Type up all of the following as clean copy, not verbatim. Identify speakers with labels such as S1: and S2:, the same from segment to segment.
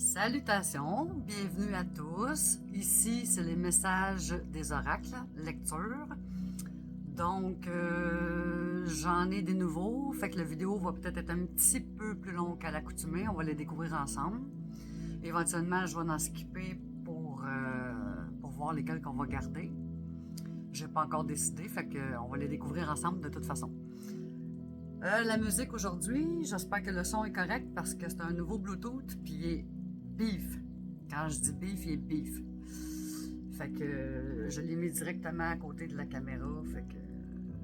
S1: Salutations, bienvenue à tous. Ici, c'est les messages des oracles, lecture. Donc, j'en ai des nouveaux, fait que la vidéo va peut-être être un petit peu plus longue qu'à l'accoutumée. On va les découvrir ensemble. Éventuellement, je vais en skipper pour voir lesquels qu'on va garder. J'ai pas encore décidé, fait qu'on va les découvrir ensemble de toute façon. La musique aujourd'hui, j'espère que le son est correct parce que c'est un nouveau Bluetooth, puis il est beef. Quand je dis beef, il est beef. Fait que je l'ai mis directement à côté de la caméra, fait que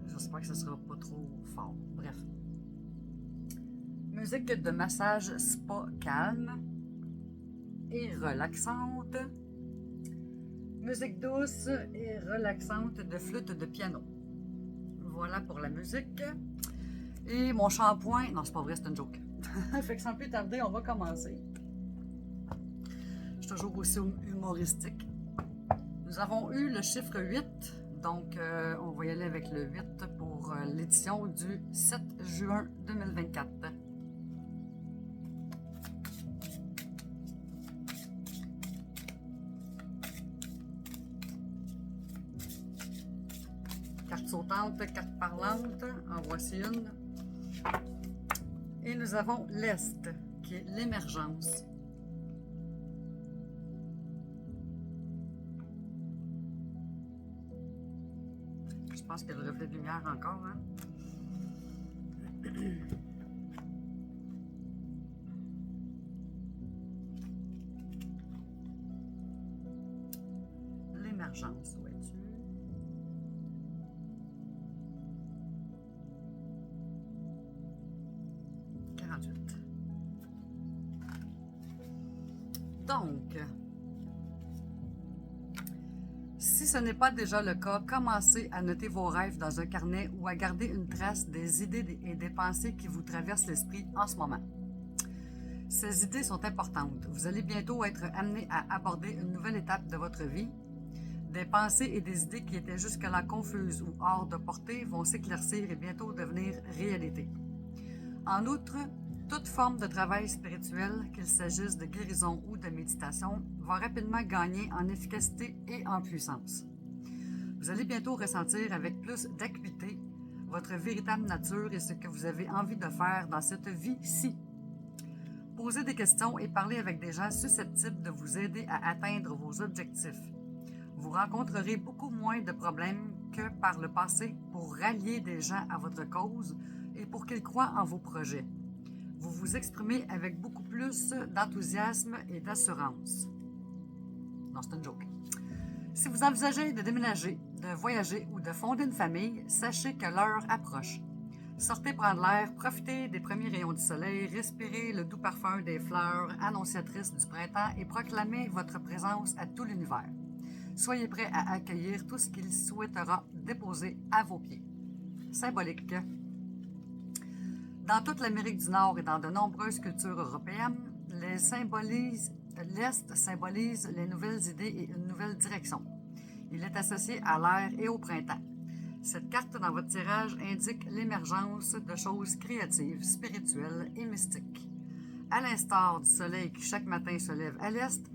S1: j'espère que ce sera pas trop fort. Bref. Musique de massage spa calme et relaxante. Musique douce et relaxante de flûte de piano. Voilà pour la musique. Et mon shampoing, non c'est pas vrai, c'est une joke. Fait que sans plus tarder, on va commencer. Je suis toujours aussi humoristique. Nous avons eu le chiffre 8, donc on va y aller avec le 8 pour l'édition du 7 juin 2024. Carte sautante, carte parlante, en voici une. Et nous avons l'Est, qui est l'émergence. Je pense qu'il y a le reflet de lumière encore, hein? L'émergence, vois-tu? Donc, si ce n'est pas déjà le cas, commencez à noter vos rêves dans un carnet ou à garder une trace des idées et des pensées qui vous traversent l'esprit en ce moment. Ces idées sont importantes. Vous allez bientôt être amené à aborder une nouvelle étape de votre vie. Des pensées et des idées qui étaient jusque-là confuses ou hors de portée vont s'éclaircir et bientôt devenir réalité. En outre, toute forme de travail spirituel, qu'il s'agisse de guérison ou de méditation, va rapidement gagner en efficacité et en puissance. Vous allez bientôt ressentir avec plus d'acuité votre véritable nature et ce que vous avez envie de faire dans cette vie-ci. Posez des questions et parlez avec des gens susceptibles de vous aider à atteindre vos objectifs. Vous rencontrerez beaucoup moins de problèmes que par le passé pour rallier des gens à votre cause et pour qu'ils croient en vos projets. Vous vous exprimez avec beaucoup plus d'enthousiasme et d'assurance. Non, c'est une joke. Si vous envisagez de déménager, de voyager ou de fonder une famille, sachez que l'heure approche. Sortez prendre l'air, profitez des premiers rayons du soleil, respirez le doux parfum des fleurs annonciatrices du printemps et proclamez votre présence à tout l'univers. Soyez prêts à accueillir tout ce qu'il souhaitera déposer à vos pieds. Symbolique. Dans toute l'Amérique du Nord et dans de nombreuses cultures européennes, l'Est symbolise les nouvelles idées et une nouvelle direction. Il est associé à l'air et au printemps. Cette carte dans votre tirage indique l'émergence de choses créatives, spirituelles et mystiques. À l'instar du soleil qui chaque matin se lève à l'Est,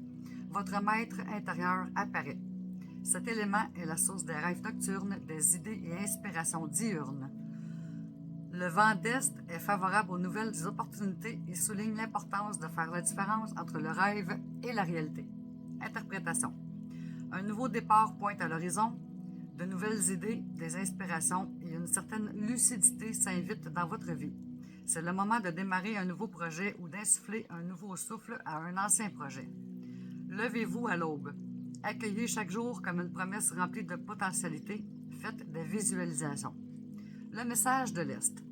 S1: votre maître intérieur apparaît. Cet élément est la source des rêves nocturnes, des idées et inspirations diurnes. Le vent d'Est est favorable aux nouvelles opportunités et souligne l'importance de faire la différence entre le rêve et la réalité. Interprétation. Un nouveau départ pointe à l'horizon, de nouvelles idées, des inspirations et une certaine lucidité s'invitent dans votre vie. C'est le moment de démarrer un nouveau projet ou d'insuffler un nouveau souffle à un ancien projet. Levez-vous à l'aube. Accueillez chaque jour comme une promesse remplie de potentialités. Faites des visualisations. Le message de l'Est.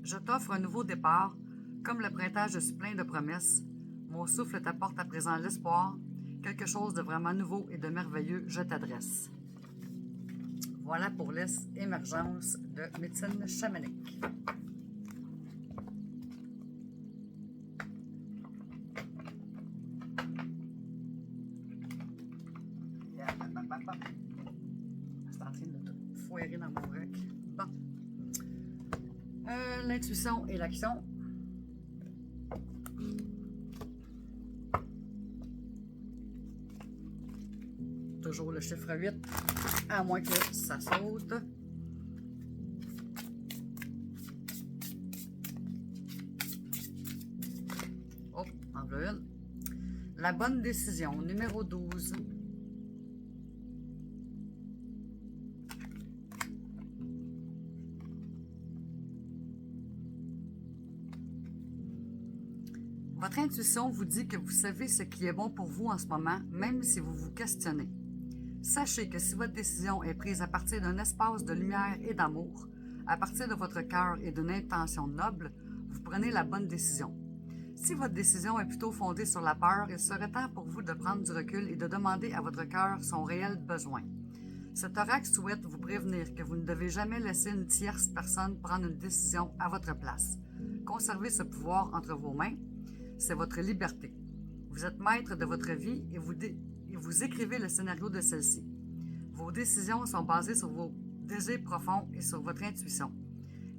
S1: Je t'offre un nouveau départ. Comme le printemps, je suis plein de promesses. Mon souffle t'apporte à présent l'espoir. Quelque chose de vraiment nouveau et de merveilleux, je t'adresse. Voilà pour l'Est émergence de médecine chamanique. C'est en train de tout foirer dans mon rec. Bon. L'intuition et l'action. toujours le chiffre 8, à moins que ça saute. Oh, en voilà une. La bonne décision, numéro 12. Votre intuition vous dit que vous savez ce qui est bon pour vous en ce moment, même si vous vous questionnez. Sachez que si votre décision est prise à partir d'un espace de lumière et d'amour, à partir de votre cœur et d'une intention noble, vous prenez la bonne décision. Si votre décision est plutôt fondée sur la peur, il serait temps pour vous de prendre du recul et de demander à votre cœur son réel besoin. Cet oracle souhaite vous prévenir que vous ne devez jamais laisser une tierce personne prendre une décision à votre place. Conservez ce pouvoir entre vos mains. C'est votre liberté. Vous êtes maître de votre vie et vous écrivez le scénario de celle-ci. Vos décisions sont basées sur vos désirs profonds et sur votre intuition.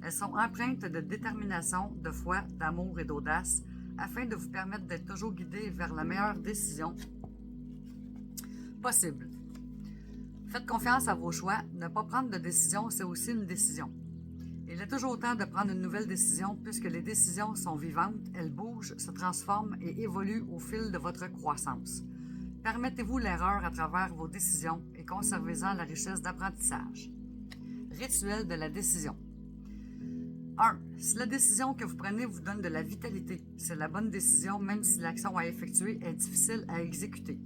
S1: Elles sont empreintes de détermination, de foi, d'amour et d'audace afin de vous permettre d'être toujours guidé vers la meilleure décision possible. Faites confiance à vos choix. Ne pas prendre de décision, c'est aussi une décision. Il est toujours temps de prendre une nouvelle décision puisque les décisions sont vivantes, elles bougent, se transforment et évoluent au fil de votre croissance. Permettez-vous l'erreur à travers vos décisions et conservez-en la richesse d'apprentissage. Rituel de la décision. 1. Si la décision que vous prenez vous donne de la vitalité, c'est la bonne décision même si l'action à effectuer est difficile à exécuter.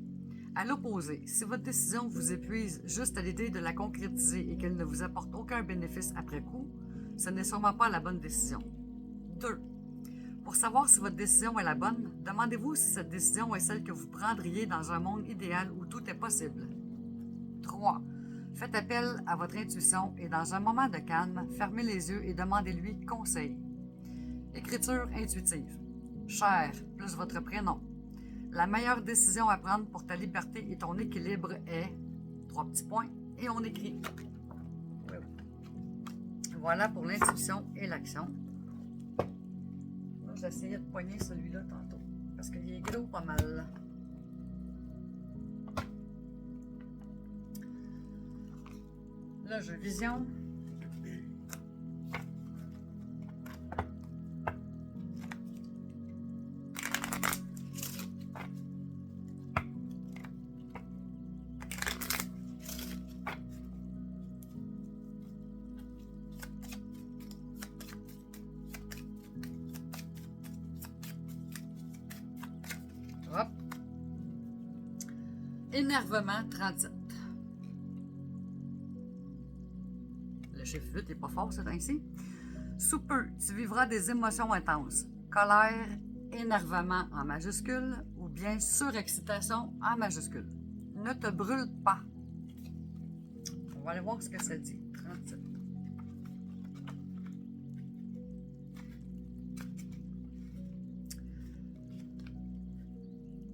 S1: À l'opposé, si votre décision vous épuise juste à l'idée de la concrétiser et qu'elle ne vous apporte aucun bénéfice après coup, ce n'est sûrement pas la bonne décision. 2. Pour savoir si votre décision est la bonne, demandez-vous si cette décision est celle que vous prendriez dans un monde idéal où tout est possible. 3. Faites appel à votre intuition et dans un moment de calme, fermez les yeux et demandez-lui conseil. Écriture intuitive. Cher, plus votre prénom. La meilleure décision à prendre pour ta liberté et ton équilibre est... 3 petits points et on écrit. Voilà pour l'intuition et l'action. J'ai essayé de poigner celui-là tantôt, parce qu'il est gros pas mal. Là, je visionne. Hop. Énervement 37. Le chiffre 8 n'est pas fort, ce temps-ci. Sous peu, tu vivras des émotions intenses. Colère, énervement en majuscule ou bien surexcitation en majuscule. Ne te brûle pas. On va aller voir ce que ça dit. 37.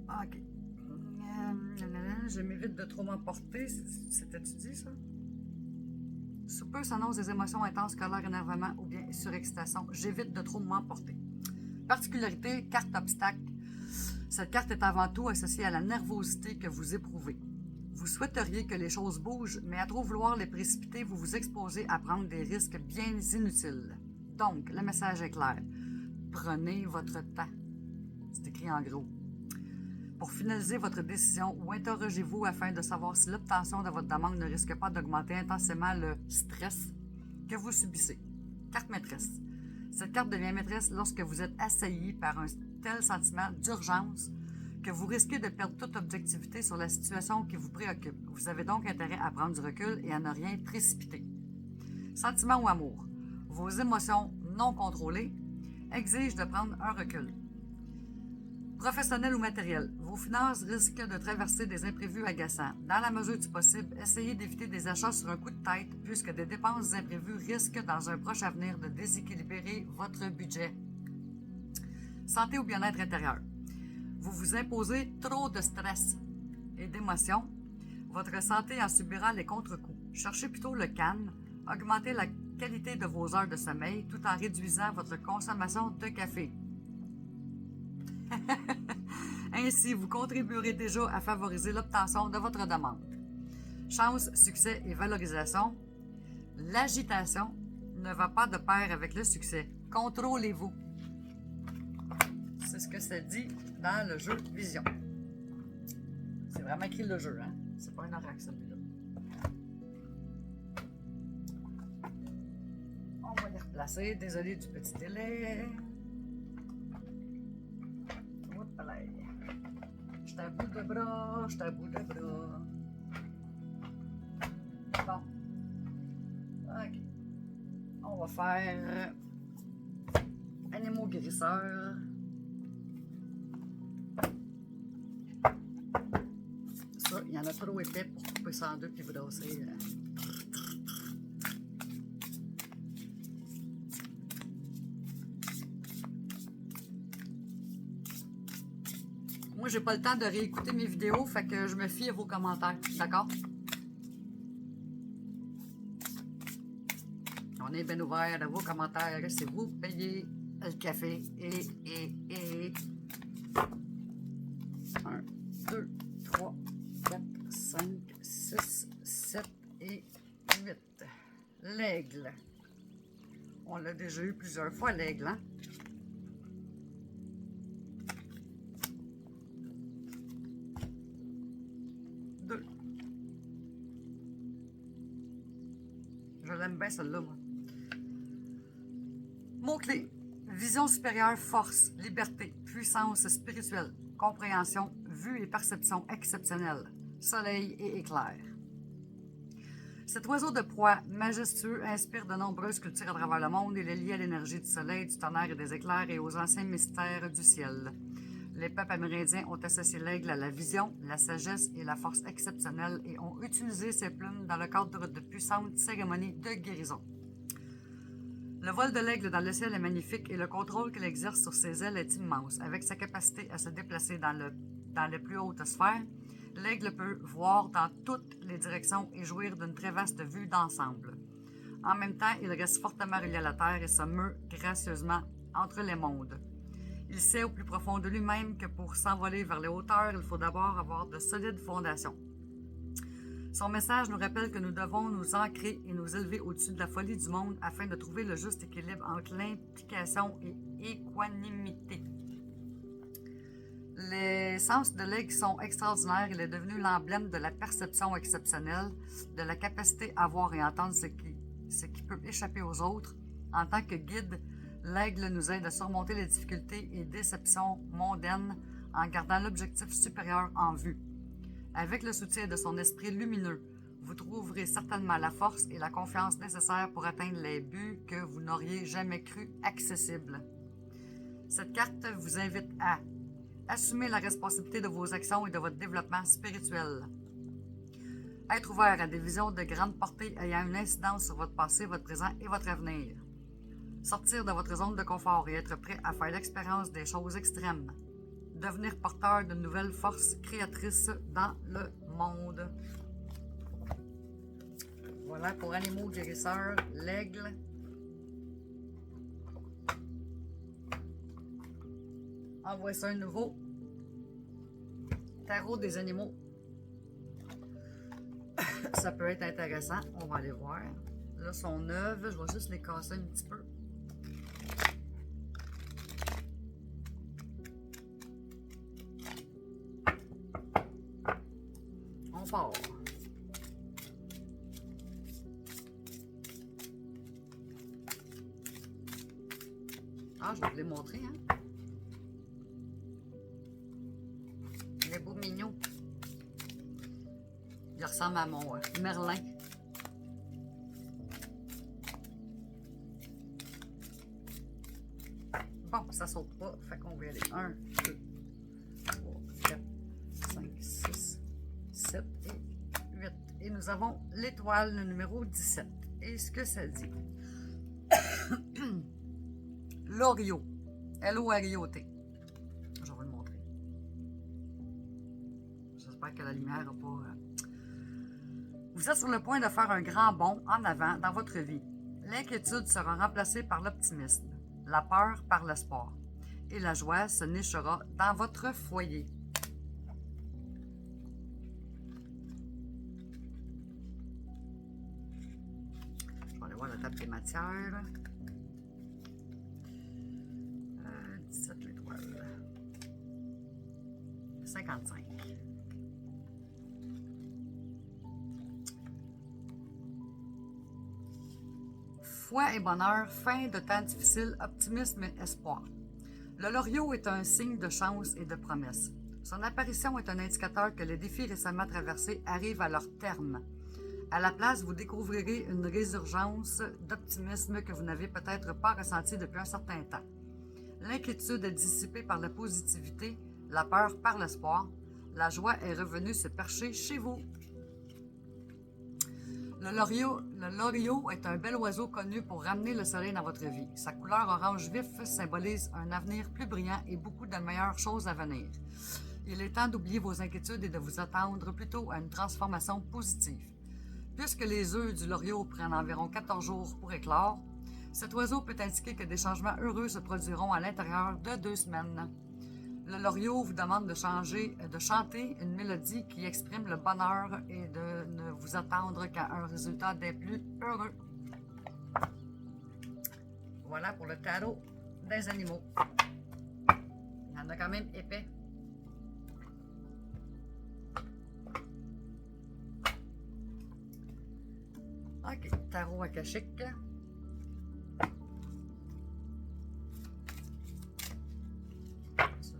S1: OK. Je m'évite de trop m'emporter. C'était-tu dit, ça? Sous peu s'annonce des émotions intenses, colère, énervement ou bien surexcitation. J'évite de trop m'emporter. Particularité, carte obstacle. Cette carte est avant tout associée à la nervosité que vous éprouvez. Vous souhaiteriez que les choses bougent, mais à trop vouloir les précipiter, vous vous exposez à prendre des risques bien inutiles. Donc, le message est clair. Prenez votre temps. C'est écrit en gros. Pour finaliser votre décision ou interrogez-vous afin de savoir si l'obtention de votre demande ne risque pas d'augmenter intensément le stress que vous subissez. Carte maîtresse. Cette carte devient maîtresse lorsque vous êtes assailli par un tel sentiment d'urgence que vous risquez de perdre toute objectivité sur la situation qui vous préoccupe. Vous avez donc intérêt à prendre du recul et à ne rien précipiter. Sentiment ou amour. Vos émotions non contrôlées exigent de prendre un recul. Professionnel ou matériel, vos finances risquent de traverser des imprévus agaçants. Dans la mesure du possible, essayez d'éviter des achats sur un coup de tête puisque des dépenses imprévues risquent dans un proche avenir de déséquilibrer votre budget. Santé ou bien-être intérieur. Vous vous imposez trop de stress et d'émotions. Votre santé en subira les contre-coups. Cherchez plutôt le calme, augmentez la qualité de vos heures de sommeil tout en réduisant votre consommation de café. Ainsi, vous contribuerez déjà à favoriser l'obtention de votre demande. Chance, succès et valorisation. L'agitation ne va pas de pair avec le succès. Contrôlez-vous. C'est ce que ça dit dans le jeu Vision. C'est vraiment écrit le jeu, hein? C'est pas un oracle, celui-là. On va les replacer. Désolé du petit délai. Je suis à bout de bras, je suis à bout de bras. Bon. OK. On va faire animaux guérisseurs. Ça, il y en a trop épais pour couper ça en deux puis brasser. Moi, j'ai pas le temps de réécouter mes vidéos, fait que je me fie à vos commentaires. D'accord? On est bien ouvert à vos commentaires. C'est vous payez le café. Et 1, 2, 3, 4, 5, 6, 7 et 8. L'aigle. On l'a déjà eu plusieurs fois, l'aigle, hein? Je l'aime bien, celle-là, moi. Mots-clés. Vision supérieure, force, liberté, puissance spirituelle, compréhension, vue et perception exceptionnelle, soleil et éclair. Cet oiseau de proie majestueux inspire de nombreuses cultures à travers le monde. Il est lié à l'énergie du soleil, du tonnerre et des éclairs et aux anciens mystères du ciel. Les peuples amérindiens ont associé l'aigle à la vision, la sagesse et la force exceptionnelle et ont utilisé ses plumes dans le cadre de puissantes cérémonies de guérison. Le vol de l'aigle dans le ciel est magnifique et le contrôle qu'il exerce sur ses ailes est immense. Avec sa capacité à se déplacer dans les plus hautes sphères, l'aigle peut voir dans toutes les directions et jouir d'une très vaste vue d'ensemble. En même temps, il reste fortement relié à la terre et se meut gracieusement entre les mondes. Il sait au plus profond de lui-même que pour s'envoler vers les hauteurs, il faut d'abord avoir de solides fondations. Son message nous rappelle que nous devons nous ancrer et nous élever au-dessus de la folie du monde afin de trouver le juste équilibre entre l'implication et équanimité. Les sens de l'aigle sont extraordinaires. Il est devenu l'emblème de la perception exceptionnelle, de la capacité à voir et entendre ce qui peut échapper aux autres. En tant que guide, l'aigle nous aide à surmonter les difficultés et déceptions mondaines en gardant l'objectif supérieur en vue. Avec le soutien de son esprit lumineux, vous trouverez certainement la force et la confiance nécessaires pour atteindre les buts que vous n'auriez jamais cru accessibles. Cette carte vous invite à assumer la responsabilité de vos actions et de votre développement spirituel. Être ouvert à des visions de grande portée ayant une incidence sur votre passé, votre présent et votre avenir. Sortir de votre zone de confort et être prêt à faire l'expérience des choses extrêmes. Devenir porteur d'une nouvelle force créatrice dans le monde. Voilà pour animaux guérisseurs, l'aigle. En voici un nouveau. Tarot des animaux. Ça peut être intéressant. On va aller voir. Là, sont neuves. Je vais juste les casser un petit peu. On part. Ah, je vais vous les montrer, hein. Il est beau mignon. Il ressemble à mon Merlin. Bon, ça saute pas. Fait qu'on va y aller. 1, 2, 3, 4, 5, 6, 7 et 8. Et nous avons l'étoile, le numéro 17. Et ce que ça dit? L'Orio. L-O-R-I-O-T. Je vais vous le montrer. J'espère que la lumière n'a pas... Vous êtes sur le point de faire un grand bond en avant dans votre vie. L'inquiétude sera remplacée par l'optimisme, la peur par l'espoir, et la joie se nichera dans votre foyer. l'étape des matières. 17 l'étoile. 55. Foi et bonheur, fin de temps difficile, optimisme et espoir. Le Loriot est un signe de chance et de promesse. Son apparition est un indicateur que les défis récemment traversés arrivent à leur terme. À la place, vous découvrirez une résurgence d'optimisme que vous n'avez peut-être pas ressenti depuis un certain temps. L'inquiétude est dissipée par la positivité, la peur par l'espoir. La joie est revenue se percher chez vous. Le loriot est un bel oiseau connu pour ramener le soleil dans votre vie. Sa couleur orange vif symbolise un avenir plus brillant et beaucoup de meilleures choses à venir. Il est temps d'oublier vos inquiétudes et de vous attendre plutôt à une transformation positive. Puisque les œufs du loriot prennent environ 14 jours pour éclore, cet oiseau peut indiquer que des changements heureux se produiront à l'intérieur de 2 semaines. Le loriot vous demande de chanter une mélodie qui exprime le bonheur et de ne vous attendre qu'à un résultat des plus heureux. Voilà pour le tarot des animaux. Il y en a quand même épais. Ok, tarot akashique.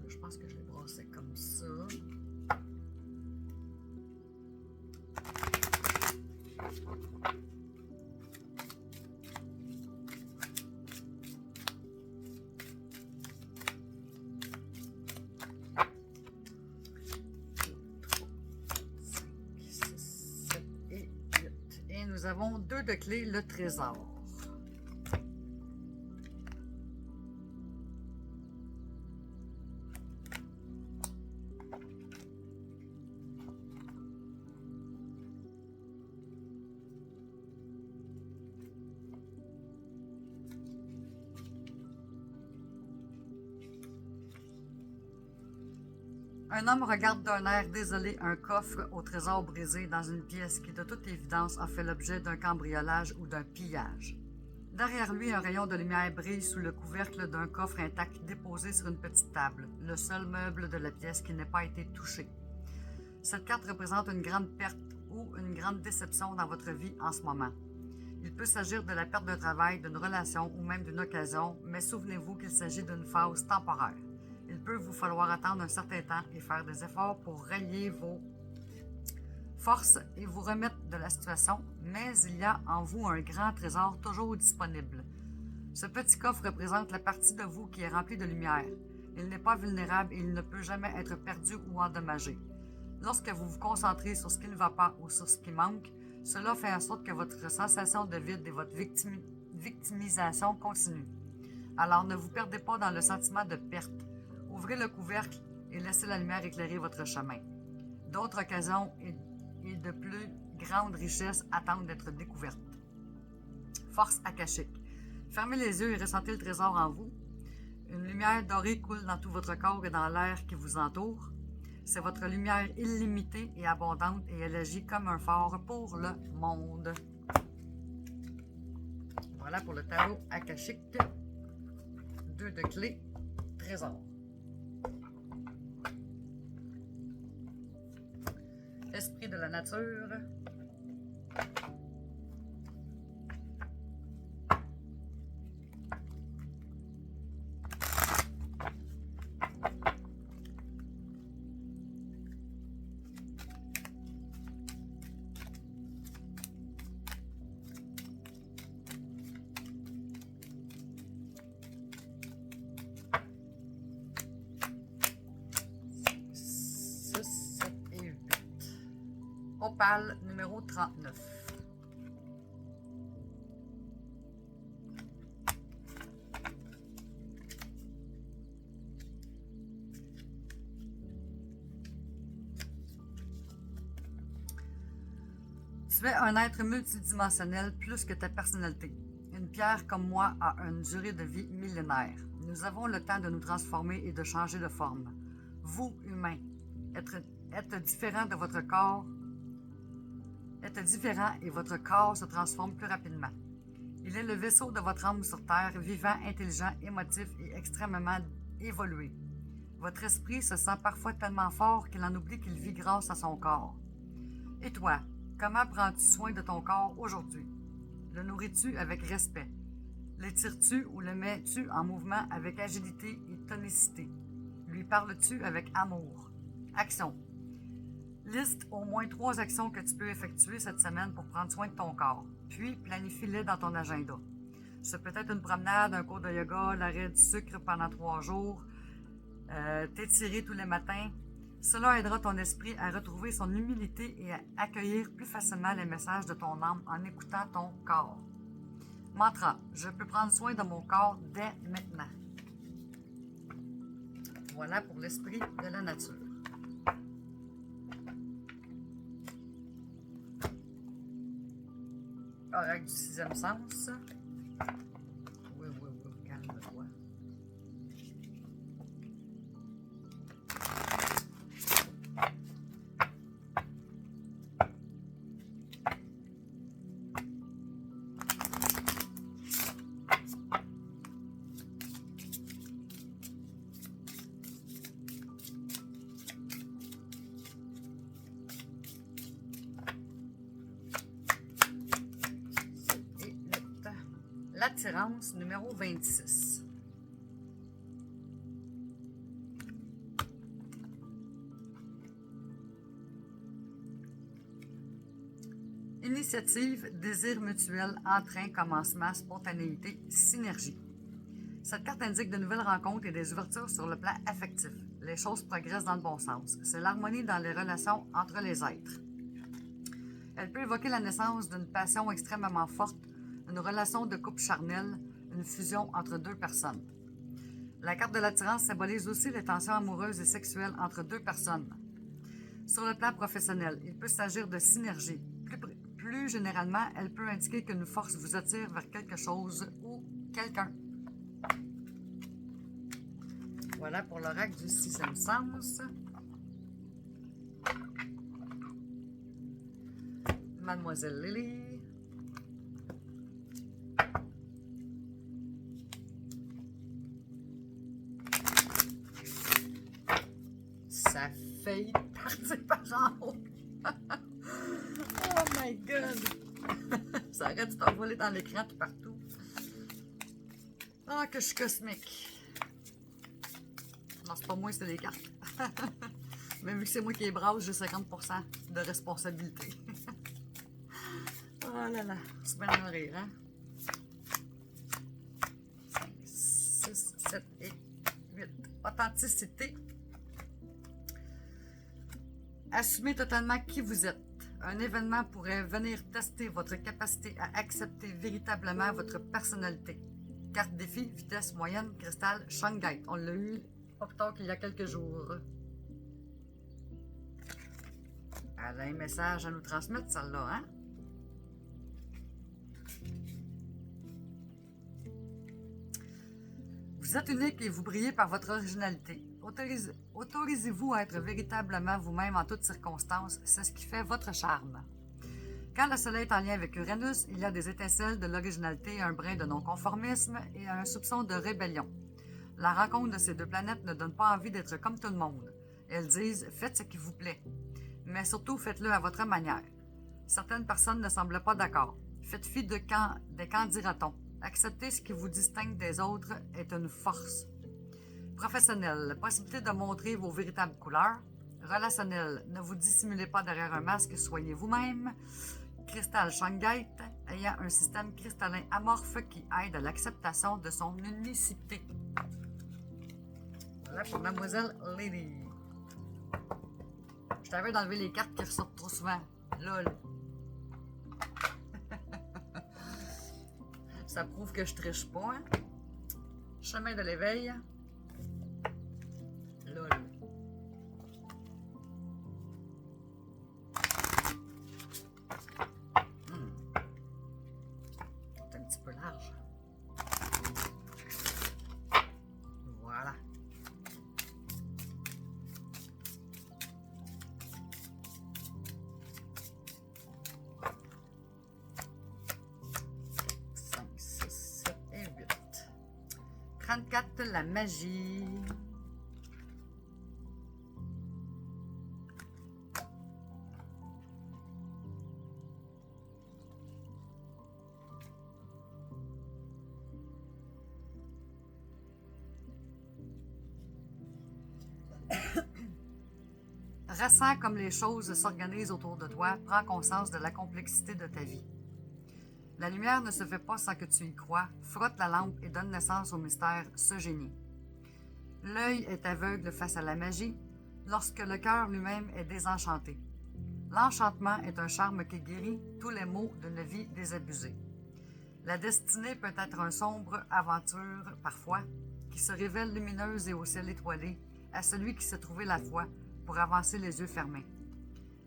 S1: Je pense que je l'ai brassé comme ça. Nous avons 2 de clés, le trésor. Un homme regarde d'un air désolé un coffre au trésor brisé dans une pièce qui, de toute évidence, a fait l'objet d'un cambriolage ou d'un pillage. Derrière lui, un rayon de lumière brille sous le couvercle d'un coffre intact déposé sur une petite table, le seul meuble de la pièce qui n'ait pas été touché. Cette carte représente une grande perte ou une grande déception dans votre vie en ce moment. Il peut s'agir de la perte d'un travail, d'une relation ou même d'une occasion, mais souvenez-vous qu'il s'agit d'une phase temporaire. Il peut vous falloir attendre un certain temps et faire des efforts pour rallier vos forces et vous remettre de la situation, mais il y a en vous un grand trésor toujours disponible. Ce petit coffre représente la partie de vous qui est remplie de lumière. Il n'est pas vulnérable et il ne peut jamais être perdu ou endommagé. Lorsque vous vous concentrez sur ce qui ne va pas ou sur ce qui manque, cela fait en sorte que votre sensation de vide et votre victimisation continue. Alors ne vous perdez pas dans le sentiment de perte. Ouvrez le couvercle et laissez la lumière éclairer votre chemin. D'autres occasions et de plus grandes richesses attendent d'être découvertes. Force akashique. Fermez les yeux et ressentez le trésor en vous. Une lumière dorée coule dans tout votre corps et dans l'air qui vous entoure. C'est votre lumière illimitée et abondante et elle agit comme un phare pour le monde. Voilà pour le tarot akashique. 2 de clés, trésor. Esprit de la nature. Opale numéro 39. Tu es un être multidimensionnel plus que ta personnalité. Une pierre comme moi a une durée de vie millénaire. Nous avons le temps de nous transformer et de changer de forme. Vous, humains, êtes différent de votre corps. Êtes différent et votre corps se transforme plus rapidement. Il est le vaisseau de votre âme sur Terre, vivant, intelligent, émotif et extrêmement évolué. Votre esprit se sent parfois tellement fort qu'il en oublie qu'il vit grâce à son corps. Et toi, comment prends-tu soin de ton corps aujourd'hui? Le nourris-tu avec respect? L'étires-tu ou le mets-tu en mouvement avec agilité et tonicité? Lui parles-tu avec amour? Action. Liste au moins 3 actions que tu peux effectuer cette semaine pour prendre soin de ton corps, puis planifie-les dans ton agenda. Ça peut être une promenade, un cours de yoga, l'arrêt du sucre pendant 3 jours, t'étirer tous les matins. Cela aidera ton esprit à retrouver son humilité et à accueillir plus facilement les messages de ton âme en écoutant ton corps. Mantra, je peux prendre soin de mon corps dès maintenant. Voilà pour l'esprit de la nature. Oracle du 6e sens. Oui, calme-toi. L'attirance numéro 26. Initiative, désir mutuel, entrain, commencement, spontanéité, synergie. Cette carte indique de nouvelles rencontres et des ouvertures sur le plan affectif. Les choses progressent dans le bon sens. C'est l'harmonie dans les relations entre les êtres. Elle peut évoquer la naissance d'une passion extrêmement forte, une relation de couple charnel, une fusion entre 2 personnes. La carte de l'attirance symbolise aussi les tensions amoureuses et sexuelles entre 2 personnes. Sur le plan professionnel, il peut s'agir de synergie. Plus généralement, elle peut indiquer qu'une force vous attire vers quelque chose ou quelqu'un. Voilà pour l'oracle du 6e sens. Mademoiselle Lily. Ça fait partir par en haut. Oh my God! Ça arrête de t'envoler dans l'écran tout partout. Ah, que je suis cosmique. Non, c'est pas moi, c'est les cartes. Mais vu que c'est moi qui les brasse, j'ai 50% de responsabilité. Oh là là, c'est bien à rire, hein? 5, 6, 7 et 8. Authenticité. Assumez totalement qui vous êtes. Un événement pourrait venir tester votre capacité à accepter véritablement votre personnalité. Carte défi, vitesse moyenne, cristal, Shungite. On l'a eu pas plus tard qu'il y a quelques jours. Elle a un message à nous transmettre, celle-là, hein? Vous êtes unique et vous brillez par votre originalité. Autorisez-vous à être véritablement vous-même en toutes circonstances. C'est ce qui fait votre charme. Quand le soleil est en lien avec Uranus, il y a des étincelles de l'originalité, un brin de non-conformisme et un soupçon de rébellion. La rencontre de ces 2 planètes ne donne pas envie d'être comme tout le monde. Elles disent « faites ce qui vous plaît », mais surtout faites-le à votre manière. Certaines personnes ne semblent pas d'accord. Faites fi des quand dira-t-on. Accepter ce qui vous distingue des autres est une force. Professionnel, la possibilité de montrer vos véritables couleurs. Relationnel, ne vous dissimulez pas derrière un masque, soyez vous-même. Cristal Shungite, ayant un système cristallin amorphe qui aide à l'acceptation de son unicité. Voilà pour Mademoiselle Lady. Je t'avais d'enlever les cartes qui ressortent trop souvent. Lol. Ça prouve que je triche pas, hein? Chemin de l'éveil. Lol. C'est un petit peu large. Voilà. 34, la magie. Ressens comme les choses s'organisent autour de toi, prends conscience de la complexité de ta vie. La lumière ne se fait pas sans que tu y crois, frotte la lampe et donne naissance au mystère, ce génie. L'œil est aveugle face à la magie, lorsque le cœur lui-même est désenchanté. L'enchantement est un charme qui guérit tous les maux d'une vie désabusée. La destinée peut être une sombre aventure, parfois, qui se révèle lumineuse et au ciel étoilé, à celui qui s'est trouvé la foi pour avancer les yeux fermés.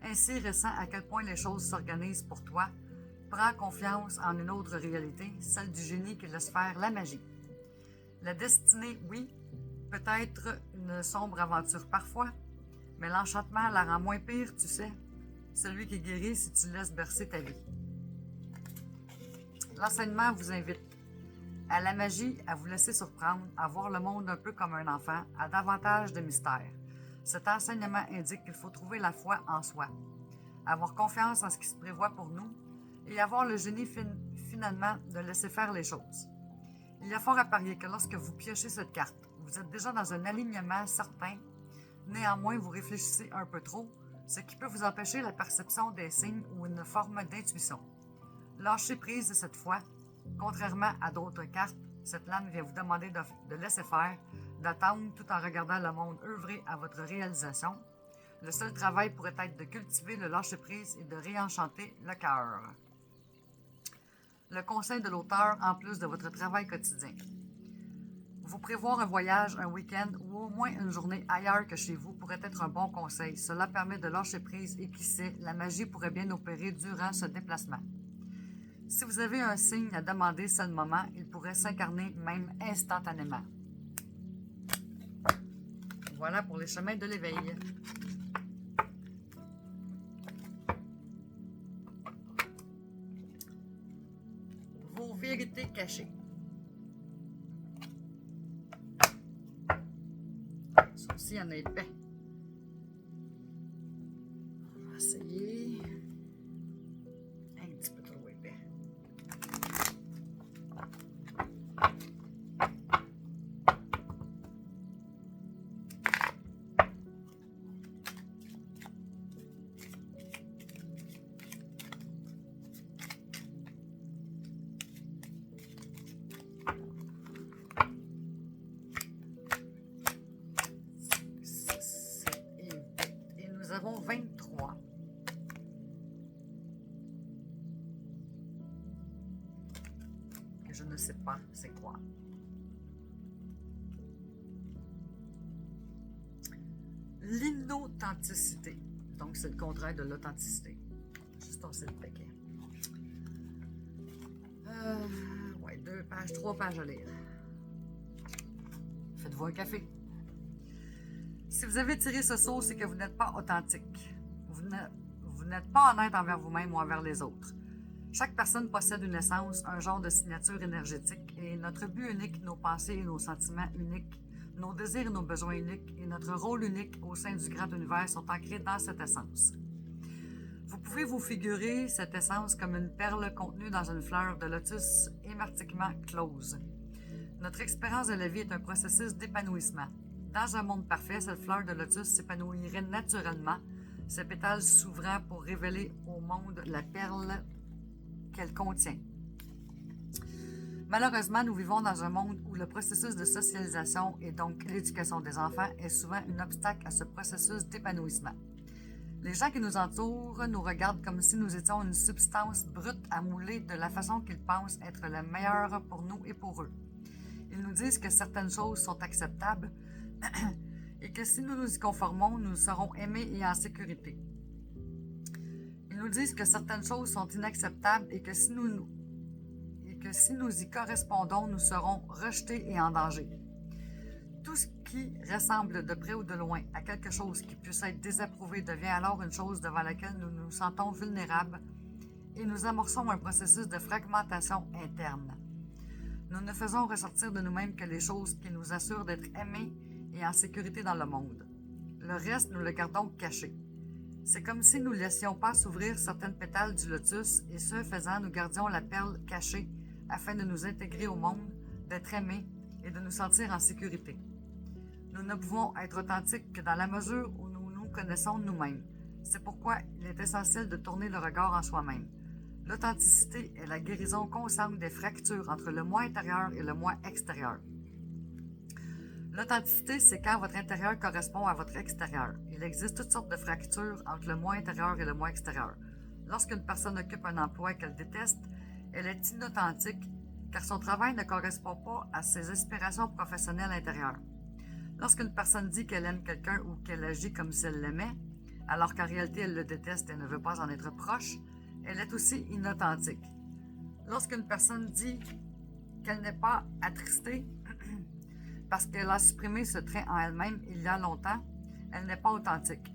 S1: Ainsi, ressens à quel point les choses s'organisent pour toi. Prends confiance en une autre réalité, celle du génie qui laisse faire la magie. La destinée, oui, peut être une sombre aventure parfois, mais l'enchantement la rend moins pire, tu sais. Celui qui guérit si tu laisses bercer ta vie. L'enseignement vous invite à la magie, à vous laisser surprendre, à voir le monde un peu comme un enfant, à davantage de mystères. Cet enseignement indique qu'il faut trouver la foi en soi, avoir confiance en ce qui se prévoit pour nous et avoir le génie finalement de laisser faire les choses. Il y a fort à parier que lorsque vous piochez cette carte, vous êtes déjà dans un alignement certain. Néanmoins, vous réfléchissez un peu trop, ce qui peut vous empêcher la perception des signes ou une forme d'intuition. Lâchez prise cette fois. Contrairement à d'autres cartes, cette lame vient vous demander de laisser faire, d'attendre tout en regardant le monde œuvrer à votre réalisation. Le seul travail pourrait être de cultiver le lâcher-prise et de réenchanter le cœur. Le conseil de l'auteur en plus de votre travail quotidien. Vous prévoir un voyage, un week-end ou au moins une journée ailleurs que chez vous pourrait être un bon conseil. Cela permet de lâcher prise et qui sait, la magie pourrait bien opérer durant ce déplacement. Si vous avez un signe à demander, c'est le moment, il pourrait s'incarner même instantanément. Voilà pour les chemins de l'éveil. Vos vérités cachées. Ça aussi, il y en a épais. On va essayer. Un petit peu trop épais. Nous avons 23. Que je ne sais pas c'est quoi. L'inauthenticité. Donc, c'est le contraire de l'authenticité. Juste tasser le paquet. Ouais, 2 pages, 3 pages à lire. Faites-vous un café. Si vous avez tiré ce saut, c'est que vous n'êtes pas authentique. Vous n'êtes pas honnête envers vous-même ou envers les autres. Chaque personne possède une essence, un genre de signature énergétique et notre but unique, nos pensées et nos sentiments uniques, nos désirs et nos besoins uniques et notre rôle unique au sein du grand univers sont ancrés dans cette essence. Vous pouvez vous figurer cette essence comme une perle contenue dans une fleur de lotus hermétiquement close. Notre expérience de la vie est un processus d'épanouissement. Dans un monde parfait, cette fleur de lotus s'épanouirait naturellement, ses pétales s'ouvrant pour révéler au monde la perle qu'elle contient. Malheureusement, nous vivons dans un monde où le processus de socialisation et donc l'éducation des enfants est souvent un obstacle à ce processus d'épanouissement. Les gens qui nous entourent nous regardent comme si nous étions une substance brute à mouler de la façon qu'ils pensent être la meilleure pour nous et pour eux. Ils nous disent que certaines choses sont acceptables et que si nous nous y conformons, nous serons aimés et en sécurité. Ils nous disent que certaines choses sont inacceptables et que si nous y correspondons, nous serons rejetés et en danger. Tout ce qui ressemble de près ou de loin à quelque chose qui puisse être désapprouvé devient alors une chose devant laquelle nous nous sentons vulnérables et nous amorçons un processus de fragmentation interne. Nous ne faisons ressortir de nous-mêmes que les choses qui nous assurent d'être aimés et en sécurité dans le monde. Le reste, nous le gardons caché. C'est comme si nous ne laissions pas s'ouvrir certaines pétales du lotus et ce faisant, nous gardions la perle cachée afin de nous intégrer au monde, d'être aimés et de nous sentir en sécurité. Nous ne pouvons être authentiques que dans la mesure où nous nous connaissons nous-mêmes. C'est pourquoi il est essentiel de tourner le regard en soi-même. L'authenticité est la guérison constante des fractures entre le moi intérieur et le moi extérieur. L'authenticité, c'est quand votre intérieur correspond à votre extérieur. Il existe toutes sortes de fractures entre le moi intérieur et le moi extérieur. Lorsqu'une personne occupe un emploi qu'elle déteste, elle est inauthentique car son travail ne correspond pas à ses aspirations professionnelles intérieures. Lorsqu'une personne dit qu'elle aime quelqu'un ou qu'elle agit comme si elle l'aimait, alors qu'en réalité elle le déteste et ne veut pas en être proche, elle est aussi inauthentique. Lorsqu'une personne dit qu'elle n'est pas attristée parce qu'elle a supprimé ce trait en elle-même il y a longtemps, elle n'est pas authentique.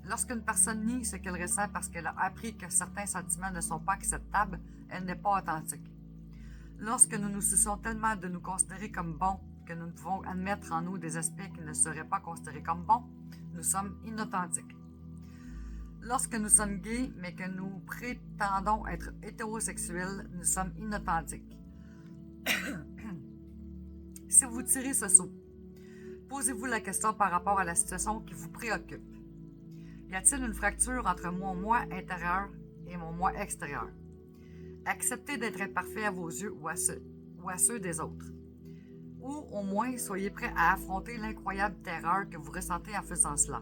S1: Lorsqu'une personne nie ce qu'elle ressent parce qu'elle a appris que certains sentiments ne sont pas acceptables, elle n'est pas authentique. Lorsque nous nous soucions tellement de nous considérer comme bons que nous ne pouvons admettre en nous des aspects qui ne seraient pas considérés comme bons, nous sommes inauthentiques. Lorsque nous sommes gays, mais que nous prétendons être hétérosexuels, nous sommes inauthentiques. Si vous tirez ce saut, posez-vous la question par rapport à la situation qui vous préoccupe. Y a-t-il une fracture entre mon moi intérieur et mon moi extérieur? Acceptez d'être imparfait à vos yeux ou à ceux des autres. Ou au moins, soyez prêts à affronter l'incroyable terreur que vous ressentez en faisant cela.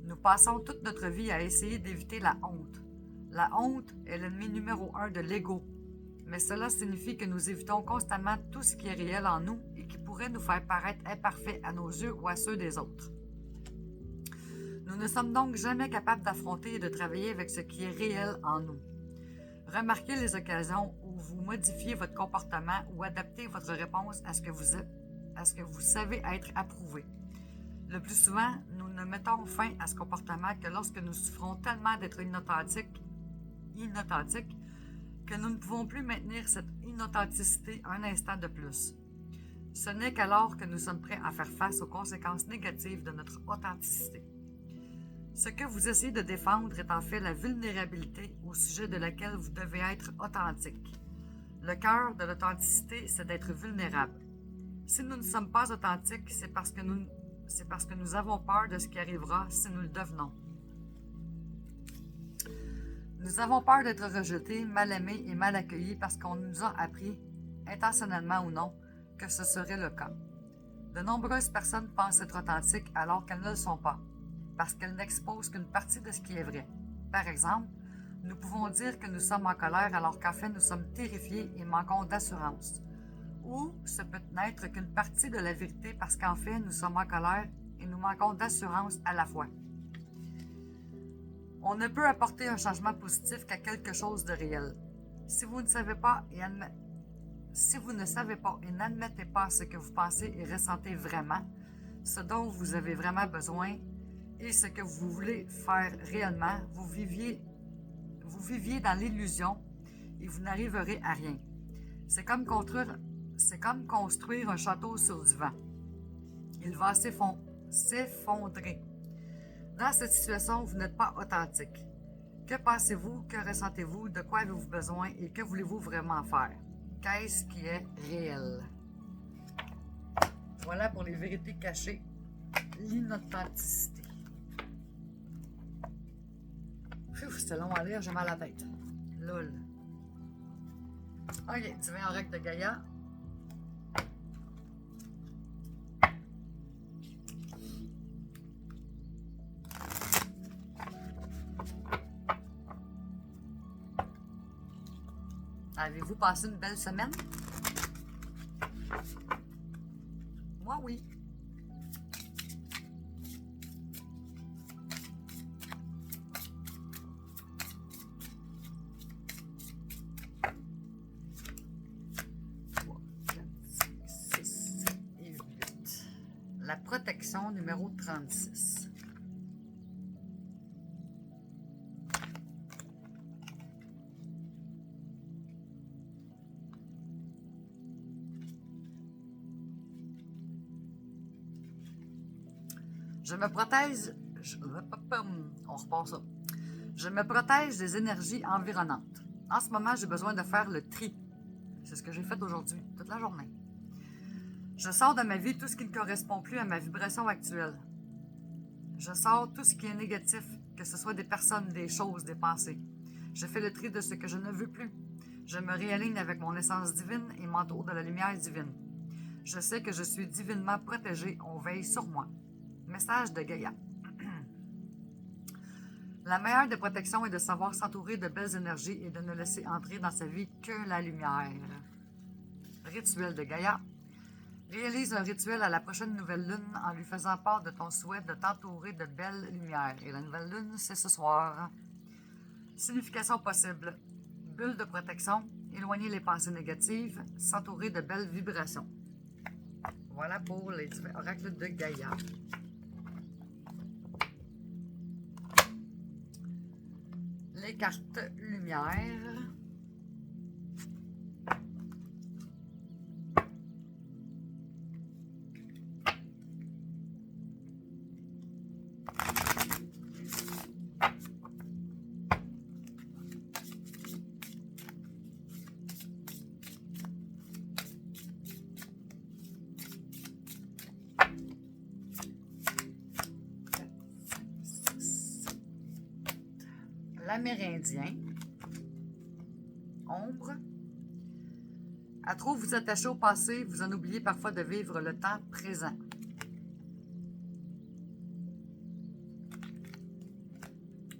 S1: Nous passons toute notre vie à essayer d'éviter la honte. La honte est l'ennemi numéro 1 de l'ego, mais cela signifie que nous évitons constamment tout ce qui est réel en nous et qui pourrait nous faire paraître imparfaits à nos yeux ou à ceux des autres. Nous ne sommes donc jamais capables d'affronter et de travailler avec ce qui est réel en nous. Remarquez les occasions où vous modifiez votre comportement ou adaptez votre réponse à ce que vous savez être approuvé. Le plus souvent, nous ne mettons fin à ce comportement que lorsque nous souffrons tellement d'être inauthentiques que nous ne pouvons plus maintenir cette inauthenticité un instant de plus. Ce n'est qu'alors que nous sommes prêts à faire face aux conséquences négatives de notre authenticité. Ce que vous essayez de défendre est en fait la vulnérabilité au sujet de laquelle vous devez être authentique. Le cœur de l'authenticité, c'est d'être vulnérable. Si nous ne sommes pas authentiques, c'est parce que nous avons peur de ce qui arrivera si nous le devenons. Nous avons peur d'être rejetés, mal aimés et mal accueillis parce qu'on nous a appris, intentionnellement ou non, que ce serait le cas. De nombreuses personnes pensent être authentiques alors qu'elles ne le sont pas, parce qu'elles n'exposent qu'une partie de ce qui est vrai. Par exemple, nous pouvons dire que nous sommes en colère alors qu'en fait nous sommes terrifiés et manquons d'assurance. Ou ce peut n'être qu'une partie de la vérité parce qu'en fait nous sommes en colère et nous manquons d'assurance à la fois. On ne peut apporter un changement positif qu'à quelque chose de réel. Si vous ne savez pas et n'admettez pas ce que vous pensez et ressentez vraiment, ce dont vous avez vraiment besoin et ce que vous voulez faire réellement, vous viviez dans l'illusion et vous n'arriverez à rien. C'est comme construire un château sur du vent. Il va s'effondrer. Dans cette situation, vous n'êtes pas authentique. Que pensez-vous? Que ressentez-vous? De quoi avez-vous besoin? Et que voulez-vous vraiment faire? Qu'est-ce qui est réel? Voilà pour les vérités cachées. L'inauthenticité. C'était long à lire, j'ai mal à la tête. Lol. Ok, tu viens en règle de Gaïa. Avez-vous passé une belle semaine? Moi, oui. La protection numéro 36. Je me protège... On repart ça. Je me protège des énergies environnantes. En ce moment, j'ai besoin de faire le tri. C'est ce que j'ai fait aujourd'hui, toute la journée. Je sors de ma vie tout ce qui ne correspond plus à ma vibration actuelle. Je sors tout ce qui est négatif, que ce soit des personnes, des choses, des pensées. Je fais le tri de ce que je ne veux plus. Je me réaligne avec mon essence divine et m'entoure de la lumière divine. Je sais que je suis divinement protégé. On veille sur moi. Message de Gaïa. La meilleure des protections est de savoir s'entourer de belles énergies et de ne laisser entrer dans sa vie que la lumière. Rituel de Gaïa. Réalise un rituel à la prochaine nouvelle lune en lui faisant part de ton souhait de t'entourer de belles lumières. Et la nouvelle lune, c'est ce soir. Signification possible. Bulle de protection. Éloigner les pensées négatives. S'entourer de belles vibrations. Voilà pour les oracles de Gaïa. Les cartes lumière. L'Amérindien. Ombre. À trop vous attacher au passé, vous en oubliez parfois de vivre le temps présent.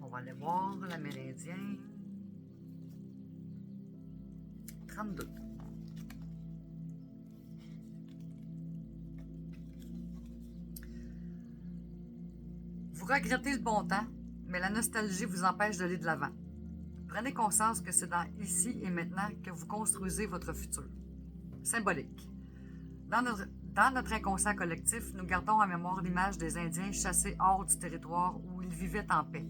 S1: On va aller voir l'Amérindien. 32. Vous regrettez le bon temps, mais la nostalgie vous empêche d'aller de l'avant. Prenez conscience que c'est dans ici et maintenant que vous construisez votre futur. Symbolique. Dans notre inconscient collectif, nous gardons en mémoire l'image des Indiens chassés hors du territoire où ils vivaient en paix.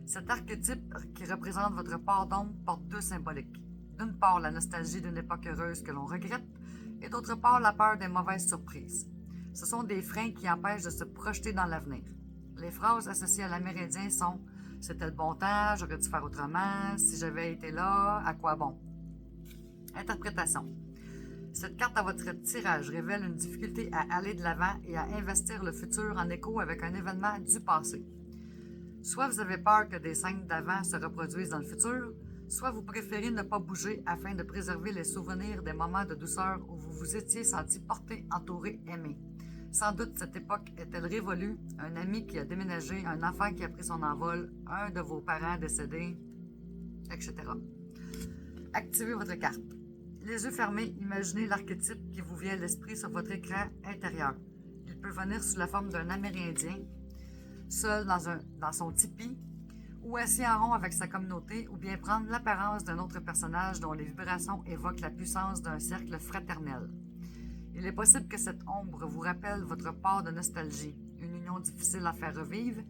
S1: Cet archétype qui représente votre part d'ombre porte deux symboliques. D'une part, la nostalgie d'une époque heureuse que l'on regrette, et d'autre part, la peur des mauvaises surprises. Ce sont des freins qui empêchent de se projeter dans l'avenir. Les phrases associées à l'Amérindien sont « C'était le bon temps, j'aurais dû faire autrement, si j'avais été là, à quoi bon? » Interprétation. Cette carte à votre tirage révèle une difficulté à aller de l'avant et à investir le futur en écho avec un événement du passé. Soit vous avez peur que des scènes d'avant se reproduisent dans le futur, soit vous préférez ne pas bouger afin de préserver les souvenirs des moments de douceur où vous vous étiez senti porté, entouré, aimé. Sans doute, cette époque est-elle révolue, un ami qui a déménagé, un enfant qui a pris son envol, un de vos parents décédés, etc. Activez votre carte. Les yeux fermés, imaginez l'archétype qui vous vient à l'esprit sur votre écran intérieur. Il peut venir sous la forme d'un Amérindien, seul dans son tipi, ou assis en rond avec sa communauté, ou bien prendre l'apparence d'un autre personnage dont les vibrations évoquent la puissance d'un cercle fraternel. Il est possible que cette ombre vous rappelle votre part de nostalgie, une union difficile à faire revivre,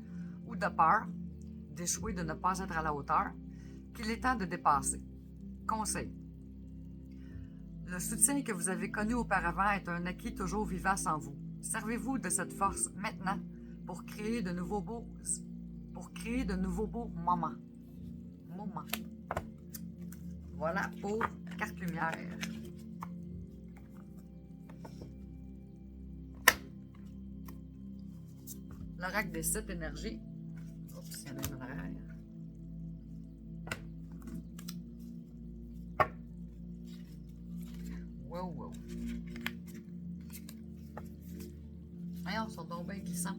S1: ou de peur, d'échouer, de ne pas être à la hauteur, qu'il est temps de dépasser. Conseil. Le soutien que vous avez connu auparavant est un acquis toujours vivant en vous. Servez-vous de cette force maintenant pour créer de nouveaux beaux moments. Voilà pour carte lumière. L'oracle des 7 énergies. Oups, il y en a une en arrière. Wow. Voyons, ils sont donc bien glissants.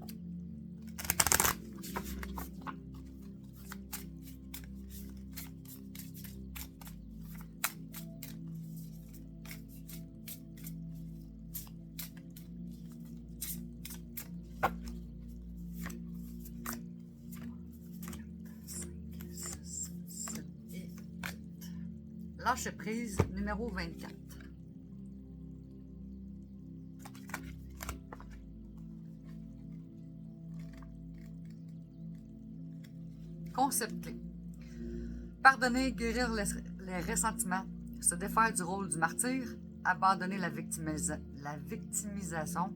S1: Lâcher prise numéro 24. Concept clé. Pardonner, guérir les ressentiments, se défaire du rôle du martyr, abandonner la victimisation,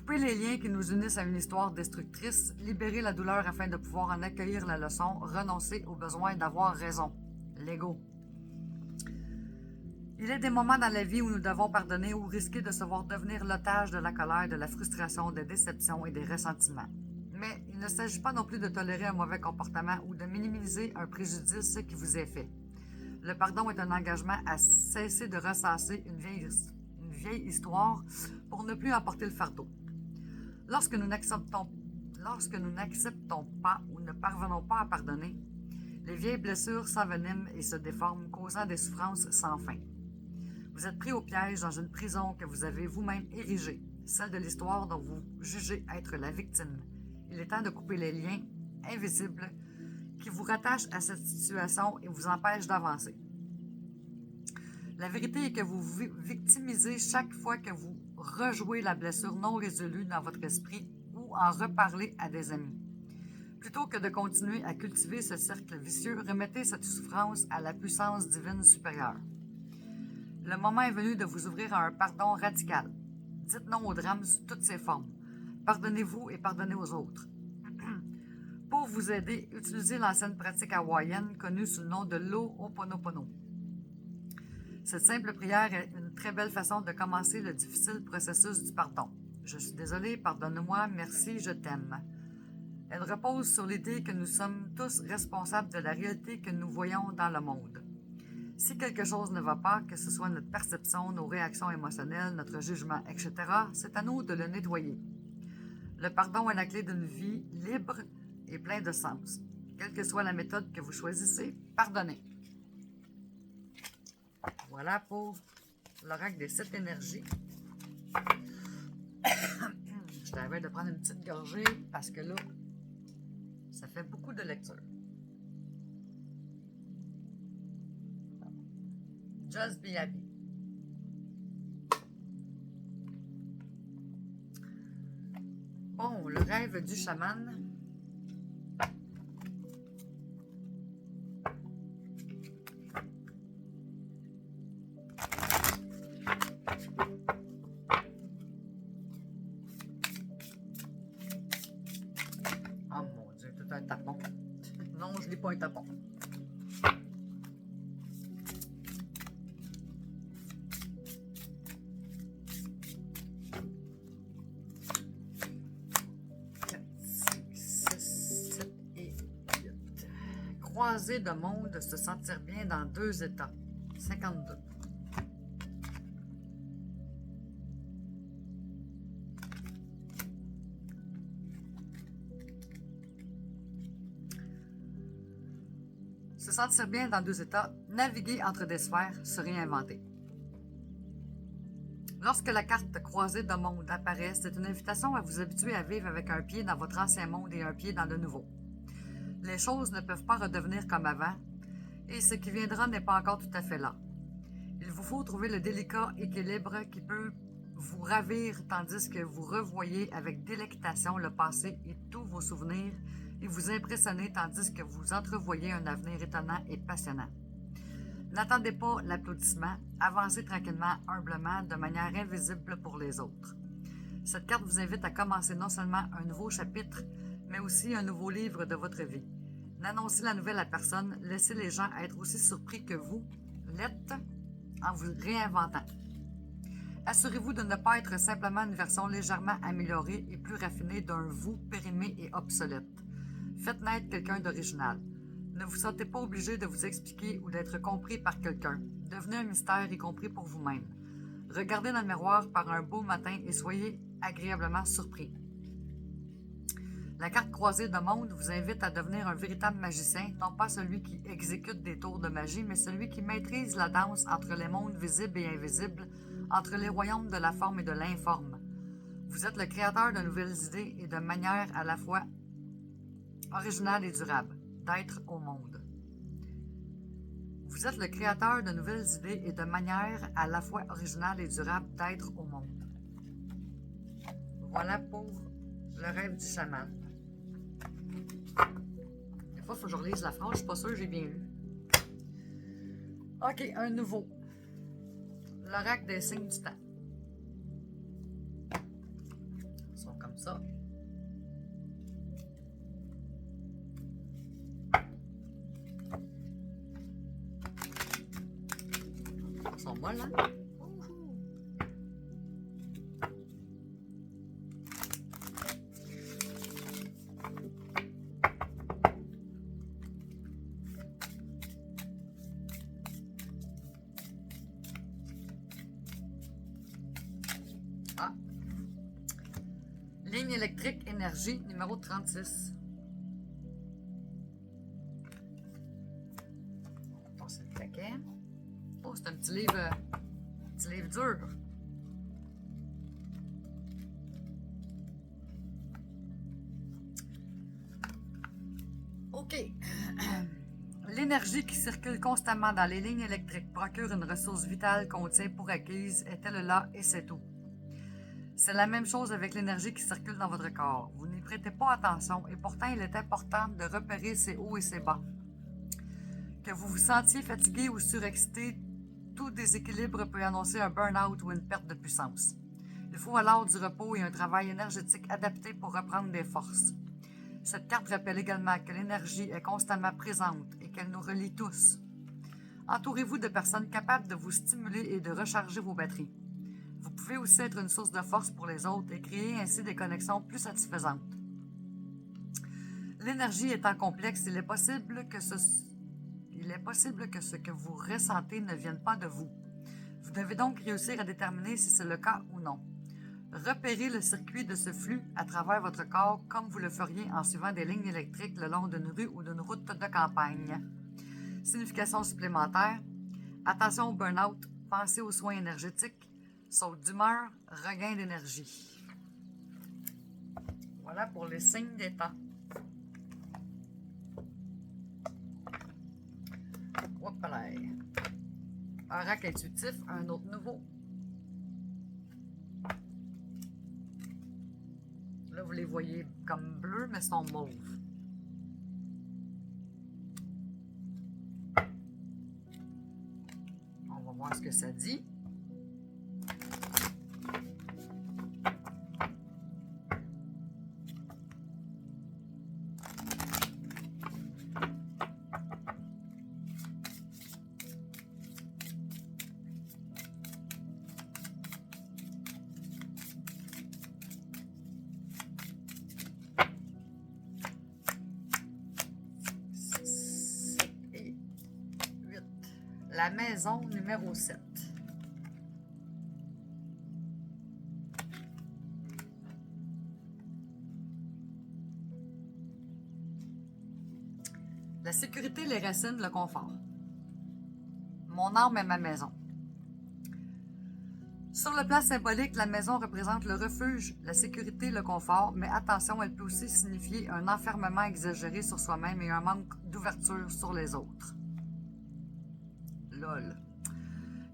S1: Couper les liens qui nous unissent à une histoire destructrice, libérer la douleur afin de pouvoir en accueillir la leçon, renoncer au besoin d'avoir raison. L'ego. Il est des moments dans la vie où nous devons pardonner ou risquer de se voir devenir l'otage de la colère, de la frustration, des déceptions et des ressentiments. Mais il ne s'agit pas non plus de tolérer un mauvais comportement ou de minimiser un préjudice qui vous est fait. Le pardon est un engagement à cesser de ressasser une vieille histoire pour ne plus emporter le fardeau. Lorsque nous n'acceptons pas ou ne parvenons pas à pardonner, les vieilles blessures s'enveniment et se déforment, causant des souffrances sans fin. Vous êtes pris au piège dans une prison que vous avez vous-même érigée, celle de l'histoire dont vous jugez être la victime. Il est temps de couper les liens invisibles qui vous rattachent à cette situation et vous empêchent d'avancer. La vérité est que vous vous victimisez chaque fois que vous rejouez la blessure non résolue dans votre esprit ou en reparlez à des amis. Plutôt que de continuer à cultiver ce cercle vicieux, remettez cette souffrance à la puissance divine supérieure. Le moment est venu de vous ouvrir à un pardon radical. Dites non au drame sous toutes ses formes. Pardonnez-vous et pardonnez aux autres. Pour vous aider, utilisez l'ancienne pratique hawaïenne connue sous le nom de l'Ho'oponopono. Cette simple prière est une très belle façon de commencer le difficile processus du pardon. Je suis désolé, pardonne-moi, merci, je t'aime. Elle repose sur l'idée que nous sommes tous responsables de la réalité que nous voyons dans le monde. Si quelque chose ne va pas, que ce soit notre perception, nos réactions émotionnelles, notre jugement, etc., c'est à nous de le nettoyer. Le pardon est la clé d'une vie libre et pleine de sens. Quelle que soit la méthode que vous choisissez, pardonnez. Voilà pour l'oracle des 7 énergies. Je t'avais de prendre une petite gorgée parce que là, ça fait beaucoup de lecture. Just be happy. Bon, le rêve du chaman. Oh mon Dieu, tout un tapon. Non, je ne lis pas un tapon. Croiser de monde, se sentir bien dans 2 états. 52. Se sentir bien dans 2 états, naviguer entre des sphères, se réinventer. Lorsque la carte croisée de monde apparaît, c'est une invitation à vous habituer à vivre avec un pied dans votre ancien monde et un pied dans le nouveau. Les choses ne peuvent pas redevenir comme avant, et ce qui viendra n'est pas encore tout à fait là. Il vous faut trouver le délicat équilibre qui peut vous ravir tandis que vous revoyez avec délectation le passé et tous vos souvenirs et vous impressionner tandis que vous entrevoyez un avenir étonnant et passionnant. N'attendez pas l'applaudissement, avancez tranquillement, humblement, de manière invisible pour les autres. Cette carte vous invite à commencer non seulement un nouveau chapitre, mais aussi un nouveau livre de votre vie. N'annoncez la nouvelle à personne, laissez les gens être aussi surpris que vous l'êtes en vous réinventant. Assurez-vous de ne pas être simplement une version légèrement améliorée et plus raffinée d'un vous périmé et obsolète. Faites naître quelqu'un d'original. Ne vous sentez pas obligé de vous expliquer ou d'être compris par quelqu'un. Devenez un mystère y compris pour vous-même. Regardez dans le miroir par un beau matin et soyez agréablement surpris. La carte croisée de monde vous invite à devenir un véritable magicien, non pas celui qui exécute des tours de magie, mais celui qui maîtrise la danse entre les mondes visibles et invisibles, entre les royaumes de la forme et de l'informe. Vous êtes le créateur de nouvelles idées et de manières à la fois originales et durables d'être au monde. Vous êtes le créateur de nouvelles idées et de manières à la fois originales et durables d'être au monde. Voilà pour le rêve du chaman. Des fois, il faut que je relise la phrase, je suis pas sûre que j'ai bien lu. OK, un nouveau. L'oracle des signes du temps. sont molles, hein? Ouhou. Ah! Ligne électrique énergie numéro 36. On va passer le paquet. Oh, c'est un petit livre dur. OK. L'énergie qui circule constamment dans les lignes électriques procure une ressource vitale qu'on tient pour acquise, est-elle là et c'est tout. C'est la même chose avec l'énergie qui circule dans votre corps. Vous n'y prêtez pas attention et pourtant il est important de repérer ses hauts et ses bas. Que vous vous sentiez fatigué ou surexcité, tout déséquilibre peut annoncer un burn-out ou une perte de puissance. Il faut alors du repos et un travail énergétique adapté pour reprendre des forces. Cette carte rappelle également que l'énergie est constamment présente et qu'elle nous relie tous. Entourez-vous de personnes capables de vous stimuler et de recharger vos batteries. Vous pouvez aussi être une source de force pour les autres et créer ainsi des connexions plus satisfaisantes. L'énergie étant complexe, il est possible que ce que vous ressentez ne vienne pas de vous. Vous devez donc réussir à déterminer si c'est le cas ou non. Repérez le circuit de ce flux à travers votre corps comme vous le feriez en suivant des lignes électriques le long d'une rue ou d'une route de campagne. Signification supplémentaire. Attention au burn-out, pensez aux soins énergétiques, saute d'humeur, regain d'énergie. Voilà pour les signes des temps. Hop là. Oracle intuitif, un autre nouveau. Là, vous les voyez comme bleus, mais sont mauves. On va voir ce que ça dit. La maison numéro 7. La sécurité, les racines, le confort. Mon âme est ma maison. Sur le plan symbolique, la maison représente le refuge, la sécurité, le confort, mais attention, elle peut aussi signifier un enfermement exagéré sur soi-même et un manque d'ouverture sur les autres. LOL.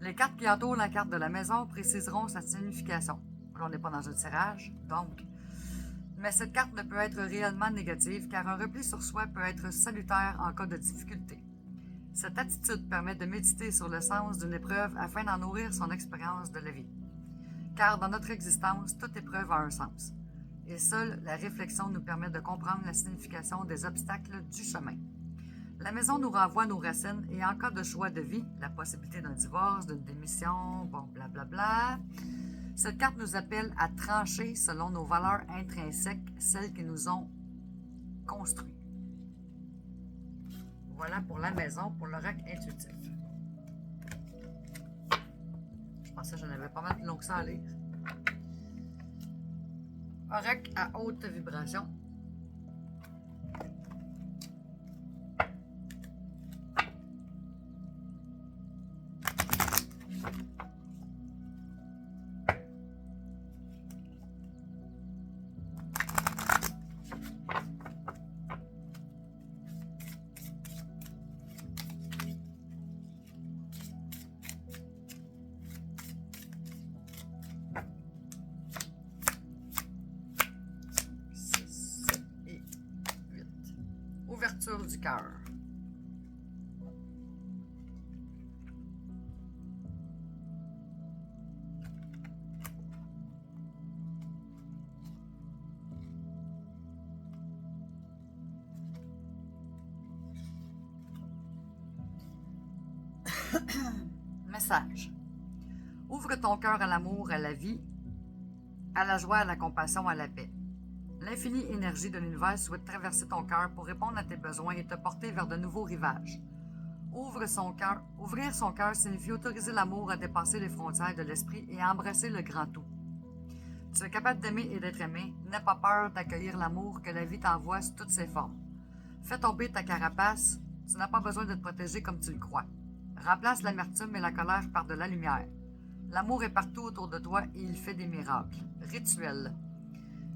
S1: Les cartes qui entourent la carte de la maison préciseront sa signification. Là, on n'est pas dans un tirage, donc. Mais cette carte ne peut être réellement négative car un repli sur soi peut être salutaire en cas de difficulté. Cette attitude permet de méditer sur le sens d'une épreuve afin d'en nourrir son expérience de la vie. Car dans notre existence, toute épreuve a un sens. Et seule la réflexion nous permet de comprendre la signification des obstacles du chemin. La maison nous renvoie à nos racines et en cas de choix de vie, la possibilité d'un divorce, d'une démission, bon, blablabla, cette carte nous appelle à trancher selon nos valeurs intrinsèques, celles qui nous ont construits. Voilà pour la maison, pour l'oracle intuitif. Je pensais que j'en avais pas mal plus long que ça à lire. Oracle à haute vibration. Ouverture du cœur. Message. Ouvre ton cœur à l'amour, à la vie, à la joie, à la compassion, à la paix. L'infinie énergie de l'univers souhaite traverser ton cœur pour répondre à tes besoins et te porter vers de nouveaux rivages. Ouvrir son cœur signifie autoriser l'amour à dépasser les frontières de l'esprit et à embrasser le grand tout. Tu es capable d'aimer et d'être aimé. N'aie pas peur d'accueillir l'amour que la vie t'envoie sous toutes ses formes. Fais tomber ta carapace. Tu n'as pas besoin de te protéger comme tu le crois. Remplace l'amertume et la colère par de la lumière. L'amour est partout autour de toi et il fait des miracles. Rituel.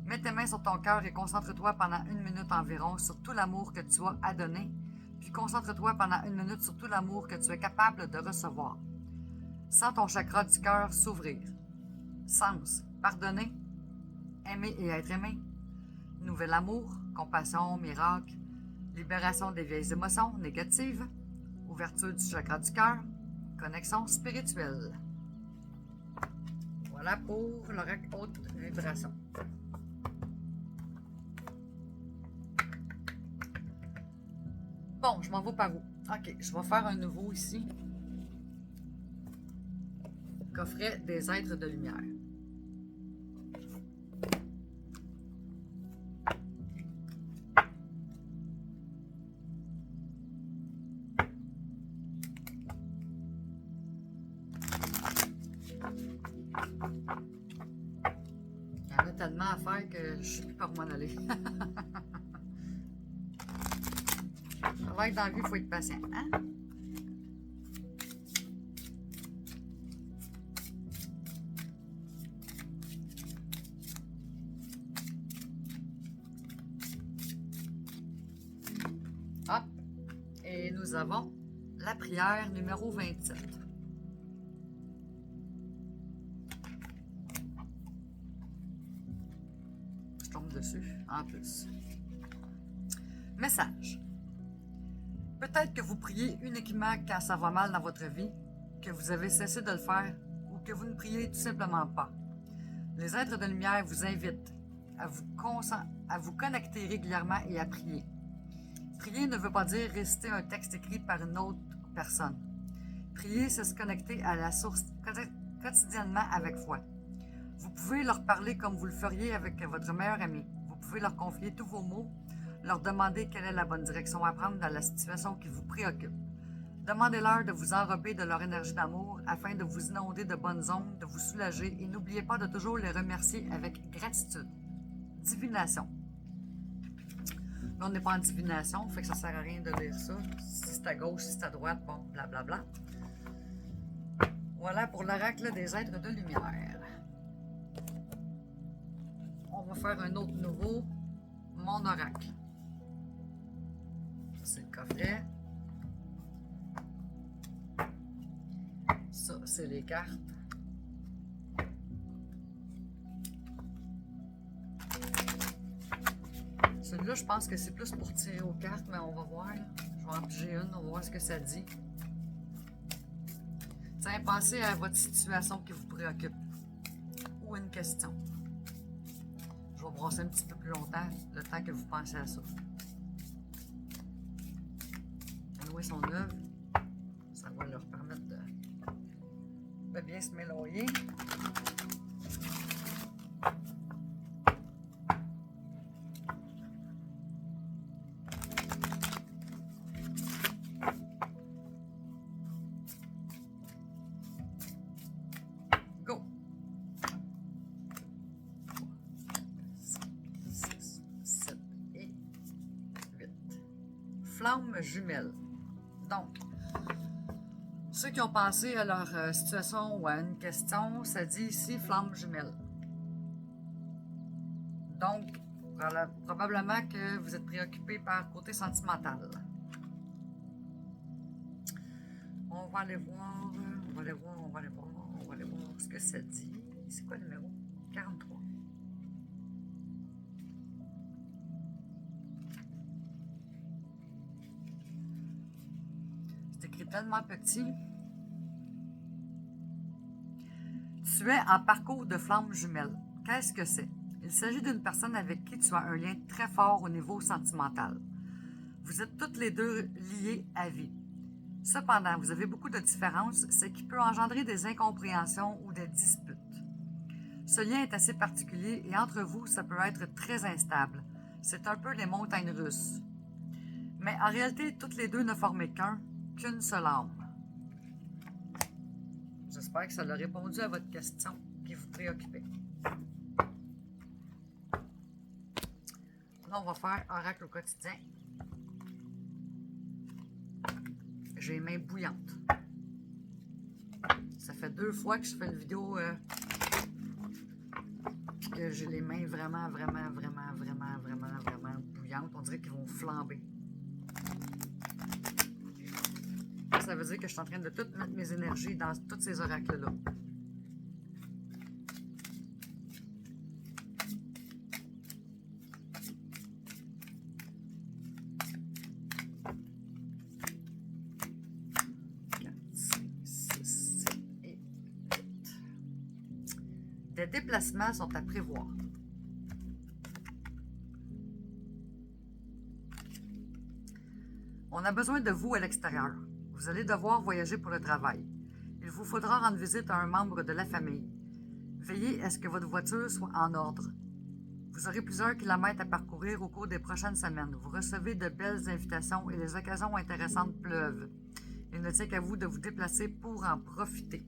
S1: Mets tes mains sur ton cœur et concentre-toi pendant 1 minute environ sur tout l'amour que tu as à donner, puis concentre-toi pendant 1 minute sur tout l'amour que tu es capable de recevoir. Sens ton chakra du cœur s'ouvrir. Sens, pardonner, aimer et être aimé. Nouvel amour, compassion, miracle, libération des vieilles émotions négatives, ouverture du chakra du cœur, connexion spirituelle. Voilà pour l'oracle haute vibration. Bon, je m'en vais par où? Ok, je vais faire un nouveau ici. Coffret des êtres de lumière. Il y en a tellement à faire que je ne sais plus par où m'en aller. Avec dans la vie, il faut être patient. Hein? Hop. Et nous avons la prière numéro 27. Je tombe dessus, en plus. Message. Peut-être que vous priez uniquement quand ça va mal dans votre vie, que vous avez cessé de le faire ou que vous ne priez tout simplement pas. Les êtres de lumière vous invitent à vous connecter régulièrement et à prier. Prier ne veut pas dire réciter un texte écrit par une autre personne. Prier, c'est se connecter à la source quotidiennement avec foi. Vous pouvez leur parler comme vous le feriez avec votre meilleur ami. Vous pouvez leur confier tous vos maux, leur demander quelle est la bonne direction à prendre dans la situation qui vous préoccupe. Demandez-leur de vous enrober de leur énergie d'amour afin de vous inonder de bonnes ondes, de vous soulager et n'oubliez pas de toujours les remercier avec gratitude. Divination. Là, on n'est pas en divination, fait que ça sert à rien de lire ça. Si c'est à gauche, si c'est à droite, bon, blablabla. Voilà pour l'oracle des êtres de lumière. On va faire un autre nouveau, mon oracle. Ça, c'est le coffret. Ça, c'est les cartes. Celui-là, je pense que c'est plus pour tirer aux cartes, mais on va voir. Je vais en piger une, on va voir ce que ça dit. Tiens, pensez à votre situation qui vous préoccupe. Ou une question. Je vais brasser un petit peu plus longtemps, le temps que vous pensez à ça. Louer son œuvre, ça va leur permettre de bien se mélanger. Go! 6, 7 et 8. Flamme jumelle. Donc, ceux qui ont pensé à leur situation ou à une question, ça dit ici flamme jumelle. Donc, probablement que vous êtes préoccupé par côté sentimental. On va aller voir, on va aller voir ce que ça dit. C'est quoi le numéro? 43. C'est écrit tellement petit. Tu es en parcours de flamme jumelle. Qu'est-ce que c'est? Il s'agit d'une personne avec qui tu as un lien très fort au niveau sentimental. Vous êtes toutes les deux liées à vie. Cependant, vous avez beaucoup de différences, ce qui peut engendrer des incompréhensions ou des disputes. Ce lien est assez particulier et entre vous, ça peut être très instable. C'est un peu les montagnes russes. Mais en réalité, toutes les deux ne formaient qu'une seule âme. J'espère que ça a répondu à votre question qui vous préoccupait. Là, on va faire oracle au quotidien. J'ai les mains bouillantes. Ça fait 2 fois que je fais une vidéo puis que j'ai les mains vraiment bouillantes. On dirait qu'ils vont flamber. Ça veut dire que je suis en train de tout mettre mes énergies dans tous ces oracles-là. Des déplacements sont à prévoir. On a besoin de vous à l'extérieur. Vous allez devoir voyager pour le travail. Il vous faudra rendre visite à un membre de la famille. Veillez à ce que votre voiture soit en ordre. Vous aurez plusieurs kilomètres à parcourir au cours des prochaines semaines. Vous recevez de belles invitations et les occasions intéressantes pleuvent. Il ne tient qu'à vous de vous déplacer pour en profiter.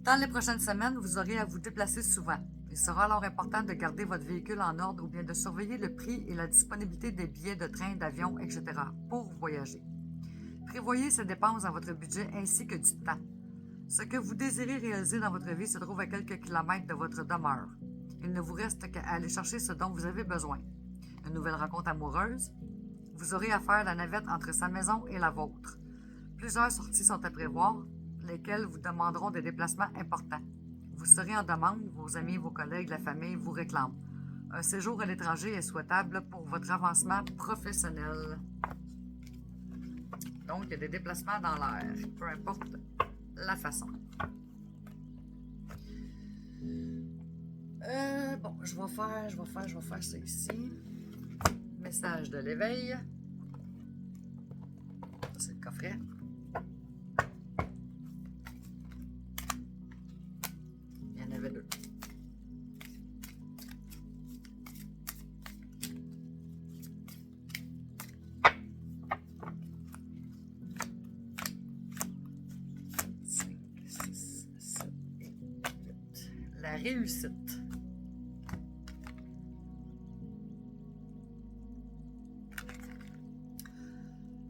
S1: Dans les prochaines semaines, vous aurez à vous déplacer souvent. Il sera alors important de garder votre véhicule en ordre ou bien de surveiller le prix et la disponibilité des billets de train, d'avion, etc. pour voyager. Prévoyez ces dépenses dans votre budget ainsi que du temps. Ce que vous désirez réaliser dans votre vie se trouve à quelques kilomètres de votre demeure. Il ne vous reste qu'à aller chercher ce dont vous avez besoin. Une nouvelle rencontre amoureuse? Vous aurez à faire la navette entre sa maison et la vôtre. Plusieurs sorties sont à prévoir, lesquelles vous demanderont des déplacements importants. Vous serez en demande, vos amis, vos collègues, la famille vous réclament. Un séjour à l'étranger est souhaitable pour votre avancement professionnel. Donc, il y a des déplacements dans l'air, peu importe la façon. Bon, je vais faire ça ici. Message de l'éveil. C'est le coffret. Il y en avait 2. La réussite.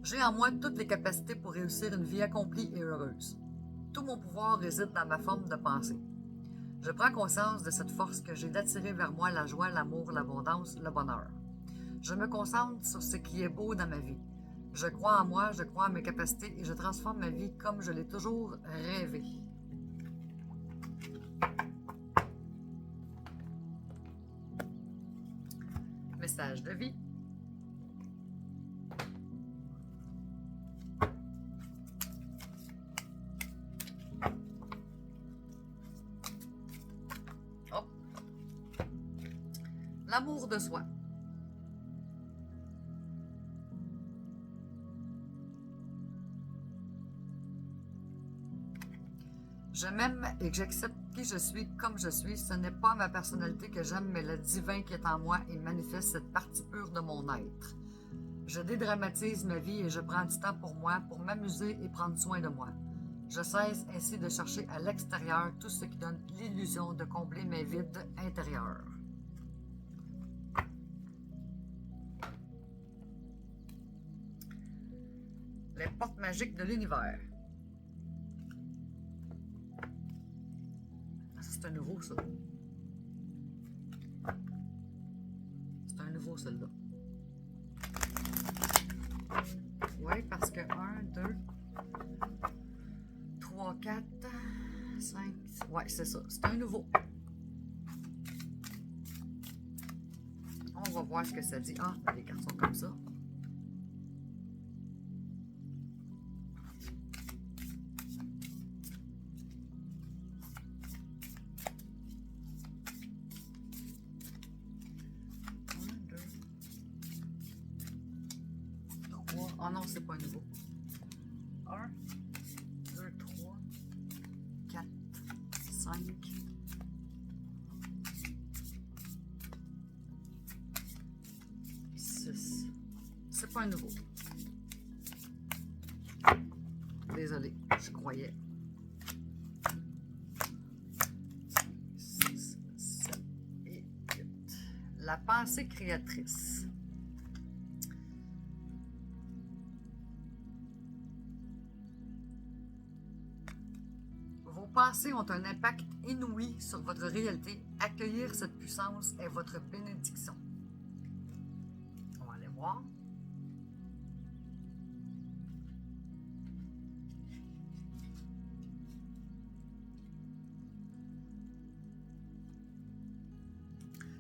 S1: J'ai en moi toutes les capacités pour réussir une vie accomplie et heureuse. Tout mon pouvoir réside dans ma forme de pensée. Je prends conscience de cette force que j'ai d'attirer vers moi la joie, l'amour, l'abondance, le bonheur. Je me concentre sur ce qui est beau dans ma vie. Je crois en moi, je crois en mes capacités et je transforme ma vie comme je l'ai toujours rêvé. Message de vie. Oh. L'amour de soi. Je m'aime et que j'accepte qui je suis comme je suis. Ce n'est pas ma personnalité que j'aime, mais le divin qui est en moi et manifeste cette partie pure de mon être. Je dédramatise ma vie et je prends du temps pour moi, pour m'amuser et prendre soin de moi. Je cesse ainsi de chercher à l'extérieur tout ce qui donne l'illusion de combler mes vides intérieurs. Les portes magiques de l'univers. C'est un nouveau, ça. C'est un nouveau, celui-là. Oui, parce que 1, 2, 3, 4, 5... Oui, c'est ça. C'est un nouveau. On va voir ce que ça dit. Ah, les cartes sont comme ça. Oh non, c'est pas nouveau. 1, 2, 3, 4, 5, 6. C'est pas un nouveau. Désolé, je croyais. 6, 7 et 8. La pensée créatrice. Vos pensées ont un impact inouï sur votre réalité. Accueillir cette puissance est votre bénédiction. On va aller voir.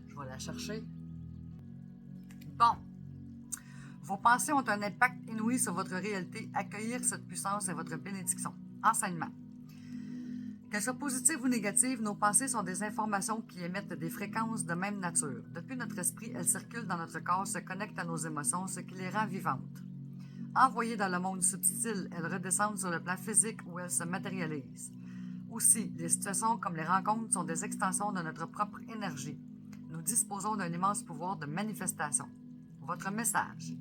S1: Je vais la chercher. Bon. Vos pensées ont un impact inouï sur votre réalité. Accueillir cette puissance est votre bénédiction. Enseignement. Qu'elles soient positives ou négatives, nos pensées sont des informations qui émettent des fréquences de même nature. Depuis notre esprit, elles circulent dans notre corps, se connectent à nos émotions, ce qui les rend vivantes. Envoyées dans le monde subtil, elles redescendent sur le plan physique où elles se matérialisent. Aussi, les situations comme les rencontres sont des extensions de notre propre énergie. Nous disposons d'un immense pouvoir de manifestation. Votre message.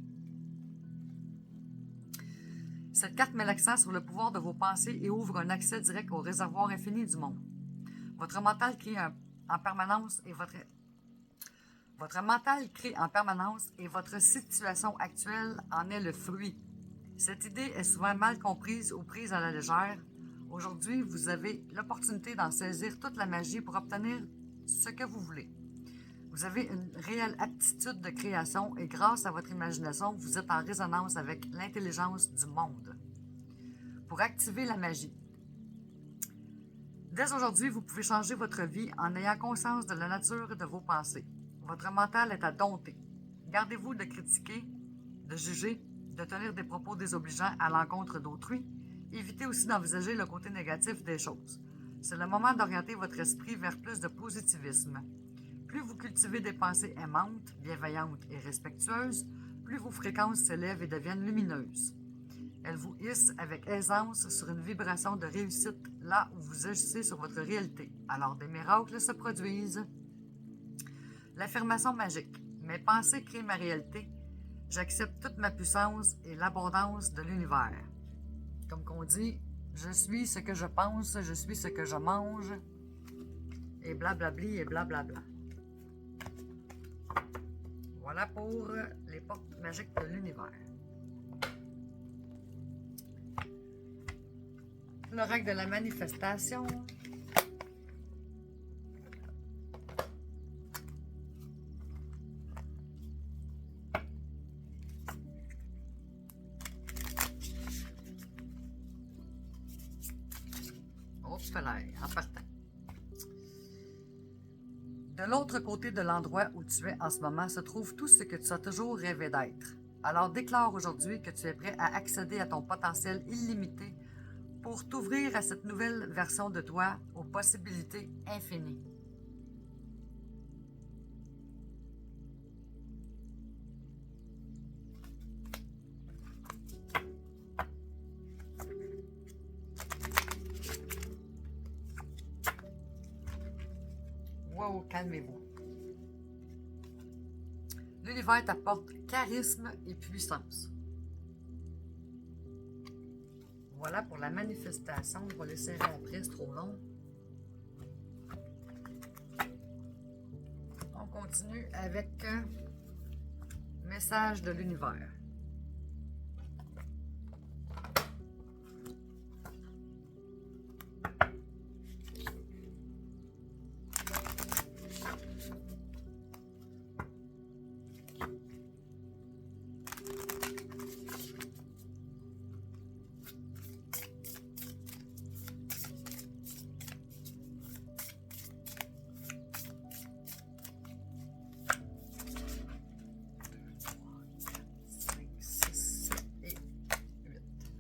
S1: Cette carte met l'accent sur le pouvoir de vos pensées et ouvre un accès direct au réservoir infini du monde. Votre mental crée en permanence et votre situation actuelle en est le fruit. Cette idée est souvent mal comprise ou prise à la légère. Aujourd'hui, vous avez l'opportunité d'en saisir toute la magie pour obtenir ce que vous voulez. Vous avez une réelle aptitude de création et grâce à votre imagination, vous êtes en résonance avec l'intelligence du monde. Pour activer la magie. Dès aujourd'hui, vous pouvez changer votre vie en ayant conscience de la nature de vos pensées. Votre mental est à dompter. Gardez-vous de critiquer, de juger, de tenir des propos désobligeants à l'encontre d'autrui. Évitez aussi d'envisager le côté négatif des choses. C'est le moment d'orienter votre esprit vers plus de positivisme. Plus vous cultivez des pensées aimantes, bienveillantes et respectueuses, plus vos fréquences s'élèvent et deviennent lumineuses. Elles vous hissent avec aisance sur une vibration de réussite là où vous agissez sur votre réalité. Alors des miracles se produisent. L'affirmation magique. Mes pensées créent ma réalité. J'accepte toute ma puissance et l'abondance de l'univers. Comme qu'on dit, je suis ce que je pense, je suis ce que je mange, et blablabli et blablabla. Voilà pour les portes magiques de l'univers. L'oracle de la manifestation. En partant. De l'autre côté de l'endroit où tu es en ce moment se trouve tout ce que tu as toujours rêvé d'être. Alors déclare aujourd'hui que tu es prêt à accéder à ton potentiel illimité pour t'ouvrir à cette nouvelle version de toi aux possibilités infinies. Wow, calmez-vous. L'univers t'apporte charisme et puissance. Voilà pour la manifestation. On va laisser après, c'est trop long. On continue avec message de l'univers.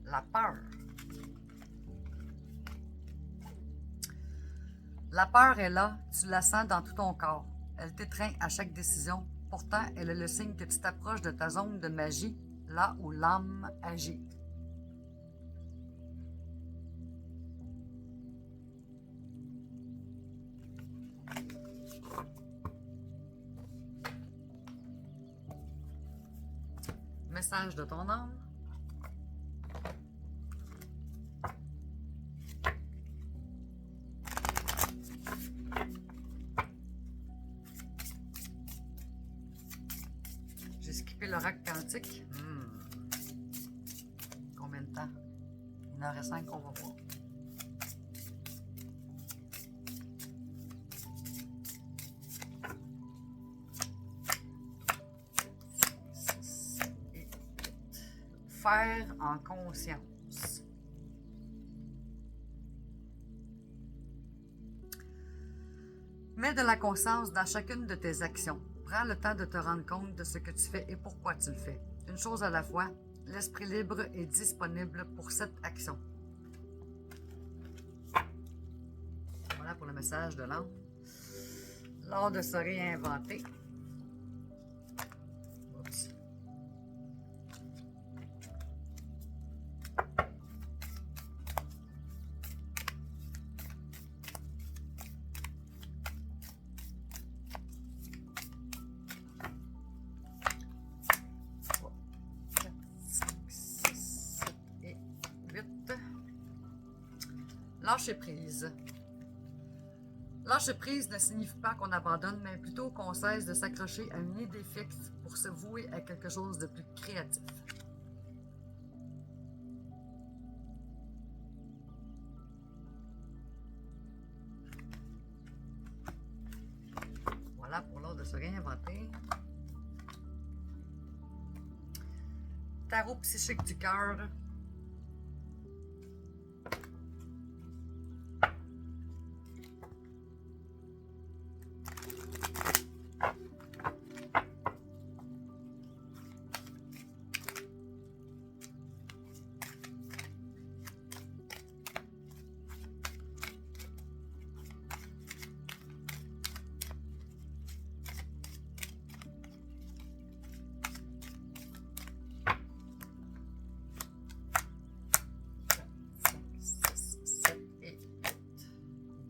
S1: La peur. La peur est là, tu la sens dans tout ton corps. Elle t'étreint à chaque décision. Pourtant, elle est le signe que tu t'approches de ta zone de magie, là où l'âme agit. Message de ton âme. J'ai skippé l'oracle quantique. Combien de temps? 1h05, on va voir. Faire en conscience. Mets de la conscience dans chacune de tes actions. Prends le temps de te rendre compte de ce que tu fais et pourquoi tu le fais. Une chose à la fois, l'esprit libre est disponible pour cette action. Voilà pour le message de l'âme. L'art de se réinventer. Oups. Lâcher prise. Lâcher prise ne signifie pas qu'on abandonne, mais plutôt qu'on cesse de s'accrocher à une idée fixe pour se vouer à quelque chose de plus créatif. Voilà pour l'art de se réinventer. Tarot psychique du cœur.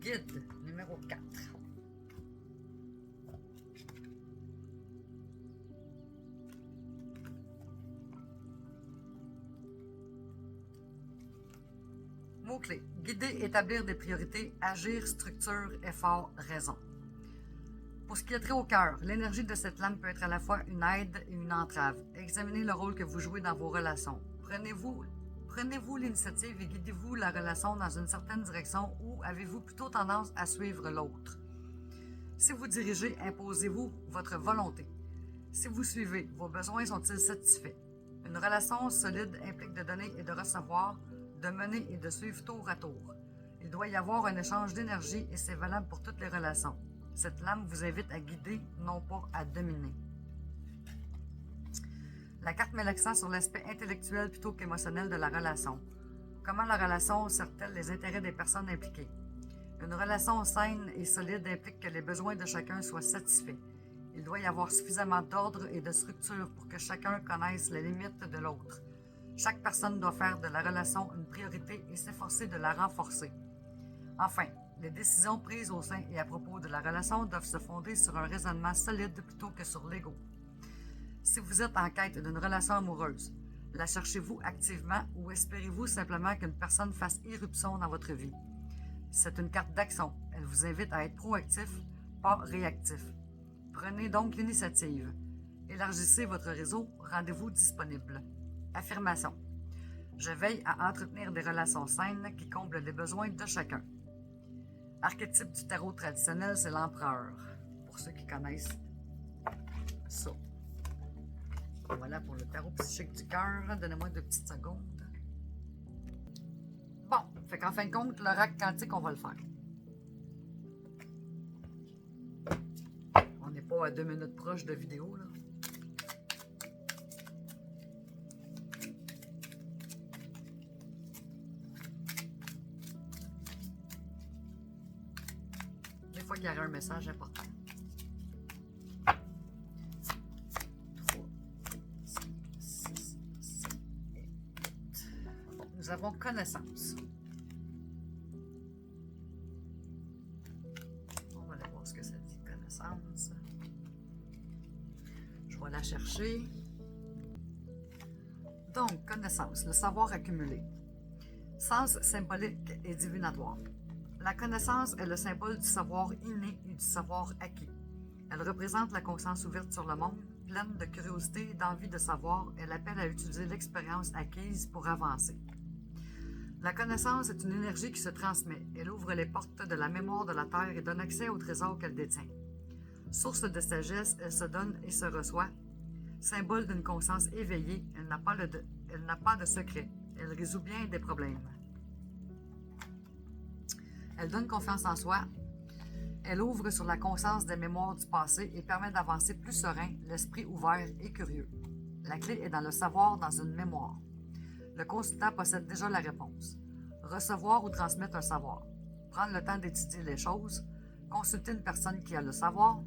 S1: Guide numéro 4. Mots-clés. Guider, établir des priorités, agir, structure, effort, raison. Pour ce qui est trait au cœur, l'énergie de cette lame peut être à la fois une aide et une entrave. Examinez le rôle que vous jouez dans vos relations. Prenez-vous l'initiative et guidez-vous la relation dans une certaine direction ou avez-vous plutôt tendance à suivre l'autre? Si vous dirigez, imposez-vous votre volonté. Si vous suivez, vos besoins sont-ils satisfaits? Une relation solide implique de donner et de recevoir, de mener et de suivre tour à tour. Il doit y avoir un échange d'énergie et c'est valable pour toutes les relations. Cette lame vous invite à guider, non pas à dominer. La carte met l'accent sur l'aspect intellectuel plutôt qu'émotionnel de la relation. Comment la relation sert-elle les intérêts des personnes impliquées? Une relation saine et solide implique que les besoins de chacun soient satisfaits. Il doit y avoir suffisamment d'ordre et de structure pour que chacun connaisse les limites de l'autre. Chaque personne doit faire de la relation une priorité et s'efforcer de la renforcer. Enfin, les décisions prises au sein et à propos de la relation doivent se fonder sur un raisonnement solide plutôt que sur l'ego. Si vous êtes en quête d'une relation amoureuse, la cherchez-vous activement ou espérez-vous simplement qu'une personne fasse irruption dans votre vie? C'est une carte d'action. Elle vous invite à être proactif, pas réactif. Prenez donc l'initiative. Élargissez votre réseau, rendez-vous disponible. Affirmation. Je veille à entretenir des relations saines qui comblent les besoins de chacun. Archétype du tarot traditionnel, c'est l'empereur. Pour ceux qui connaissent ça. Voilà pour le tarot psychique du cœur. Donnez-moi 2 petites secondes. Bon, fait qu'en fin de compte, l'oracle quantique, on va le faire. On n'est pas à 2 minutes proche de vidéo, là. Des fois, il y aurait un message important. 3, 5, 6, nous avons connaissance. On va aller voir ce que ça dit, connaissance. Je vais la chercher. Donc, connaissance, le savoir accumulé. Sens symbolique et divinatoire. La connaissance est le symbole du savoir inné et du savoir acquis. Elle représente la conscience ouverte sur le monde, pleine de curiosité et d'envie de savoir. Elle appelle à utiliser l'expérience acquise pour avancer. La connaissance est une énergie qui se transmet. Elle ouvre les portes de la mémoire de la Terre et donne accès au trésor qu'elle détient. Source de sagesse, elle se donne et se reçoit. Symbole d'une conscience éveillée, elle n'a pas de secret. Elle résout bien des problèmes. Elle donne confiance en soi. Elle ouvre sur la conscience des mémoires du passé et permet d'avancer plus serein, l'esprit ouvert et curieux. La clé est dans le savoir, dans une mémoire. Le consultant possède déjà la réponse. Recevoir ou transmettre un savoir. Prendre le temps d'étudier les choses. Consulter une personne qui a le savoir.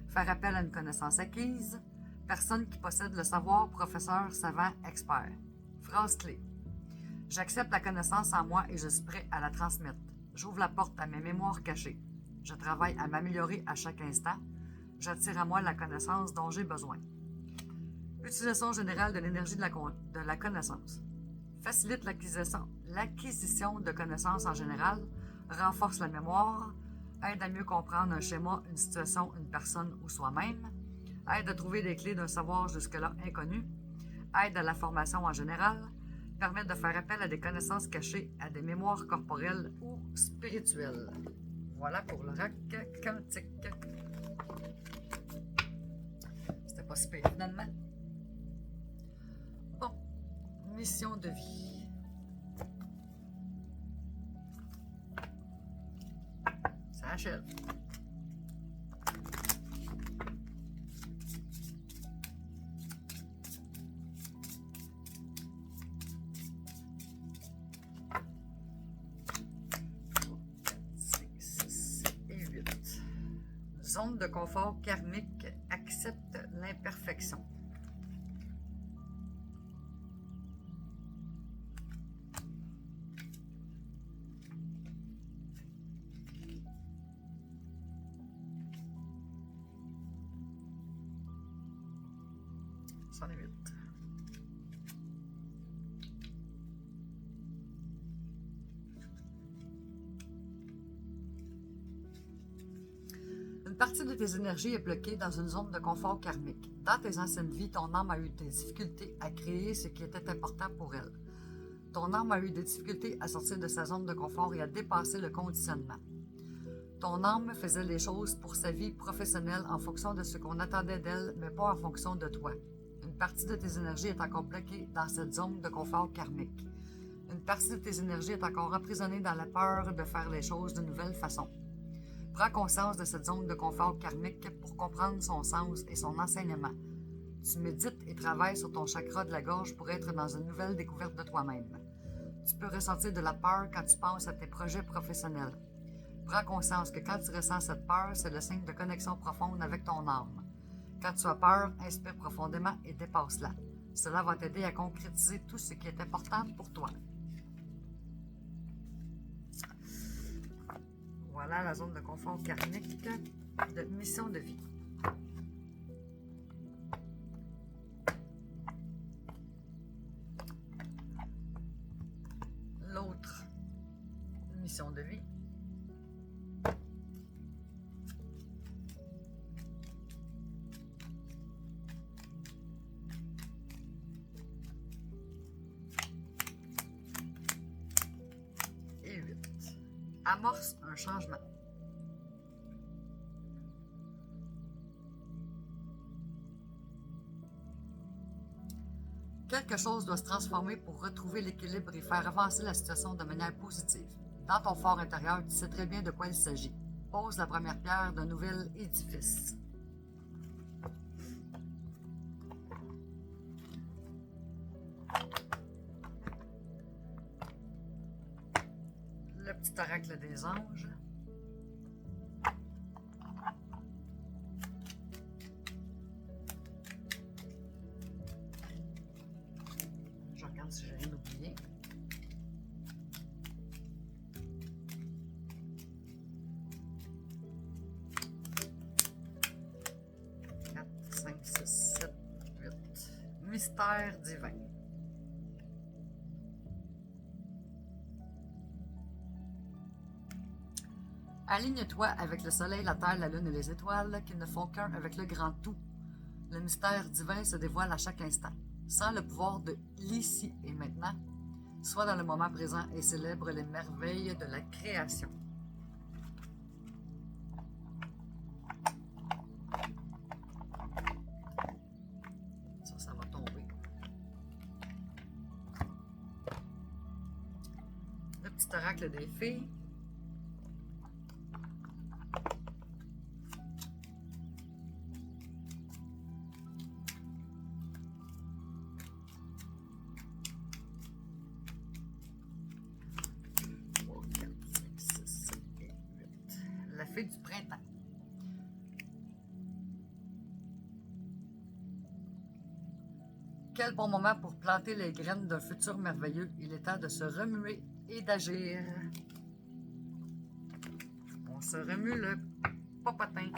S1: Faire appel à une connaissance acquise. Personne qui possède le savoir, professeur, savant, expert. Phrase clé. J'accepte la connaissance en moi et je suis prêt à la transmettre. J'ouvre la porte à mes mémoires cachées. Je travaille à m'améliorer à chaque instant. J'attire à moi la connaissance dont j'ai besoin. Utilisation générale de l'énergie de la connaissance. Facilite l'acquisition de connaissances en général, renforce la mémoire, aide à mieux comprendre un schéma, une situation, une personne ou soi-même, aide à trouver des clés d'un savoir jusque-là inconnu, aide à la formation en général, permet de faire appel à des connaissances cachées, à des mémoires corporelles ou spirituelles. Voilà pour l'oracle quantique. C'était pas super finalement. Bon, mission de vie. Ça achève. Zone de confort karmique, accepte l'imperfection. Ça en est vite. Une partie de tes énergies est bloquée dans une zone de confort karmique. Dans tes anciennes vies, ton âme a eu des difficultés à créer ce qui était important pour elle. Ton âme a eu des difficultés à sortir de sa zone de confort et à dépasser le conditionnement. Ton âme faisait les choses pour sa vie professionnelle en fonction de ce qu'on attendait d'elle, mais pas en fonction de toi. Une partie de tes énergies est encore bloquée dans cette zone de confort karmique. Une partie de tes énergies est encore emprisonnée dans la peur de faire les choses d'une nouvelle façon. Prends conscience de cette zone de confort karmique pour comprendre son sens et son enseignement. Tu médites et travailles sur ton chakra de la gorge pour être dans une nouvelle découverte de toi-même. Tu peux ressentir de la peur quand tu penses à tes projets professionnels. Prends conscience que quand tu ressens cette peur, c'est le signe de connexion profonde avec ton âme. Quand tu as peur, inspire profondément et dépasse-la. Cela va t'aider à concrétiser tout ce qui est important pour toi. Voilà la zone de confort karmique de mission de vie. L'autre mission de vie. Et 8. Amorce un changement. Quelque chose doit se transformer pour retrouver l'équilibre et faire avancer la situation de manière positive. Dans ton fort intérieur, tu sais très bien de quoi il s'agit. Pose la première pierre d'un nouvel édifice. Le petit oracle des anges. Je regarde si j'ai rien oublié. mystère divin. Aligne-toi avec le soleil, la terre, la lune et les étoiles qui ne font qu'un avec le grand tout. Le mystère divin se dévoile à chaque instant. Sens le pouvoir de l'ici et maintenant. Sois dans le moment présent et célèbre les merveilles de la création. Ça va tomber. Le petit oracle des filles. La fée du printemps. Quel bon moment pour planter les graines d'un futur merveilleux. Il est temps de se remuer et d'agir. On se remue le popotin.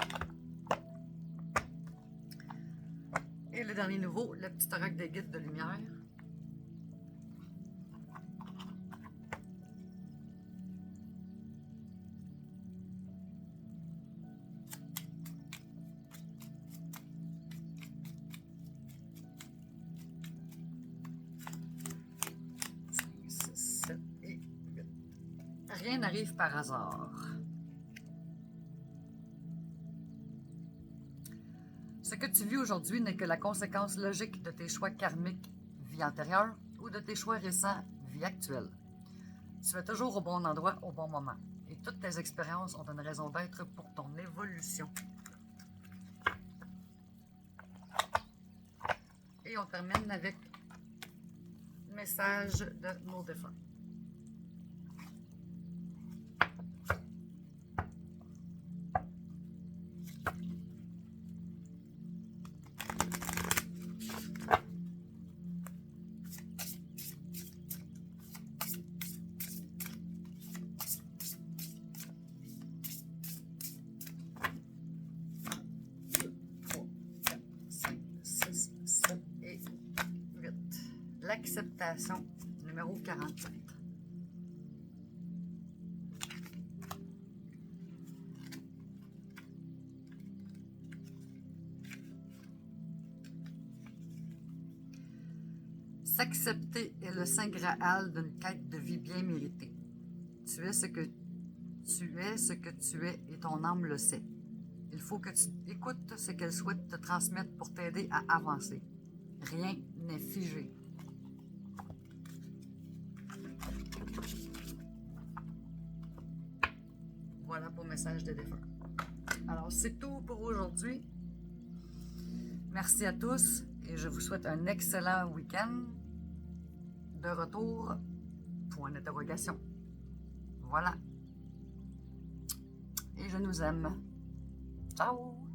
S1: Et le dernier nouveau, le petit oracle des guides de lumière. Rien n'arrive par hasard. Ce que tu vis aujourd'hui n'est que la conséquence logique de tes choix karmiques, vie antérieure, ou de tes choix récents, vie actuelle. Tu es toujours au bon endroit, au bon moment. Et toutes tes expériences ont une raison d'être pour ton évolution. Et on termine avec le message de nos défunts. L'acceptation, numéro 47. S'accepter est le saint graal d'une quête de vie bien méritée. Tu es ce que tu es et ton âme le sait. Il faut que tu écoutes ce qu'elle souhaite te transmettre pour t'aider à avancer. Rien n'est figé. Voilà pour le message des défunts. Alors, c'est tout pour aujourd'hui. Merci à tous et je vous souhaite un excellent week-end. De retour, point d'interrogation. Voilà. Et je nous aime. Ciao!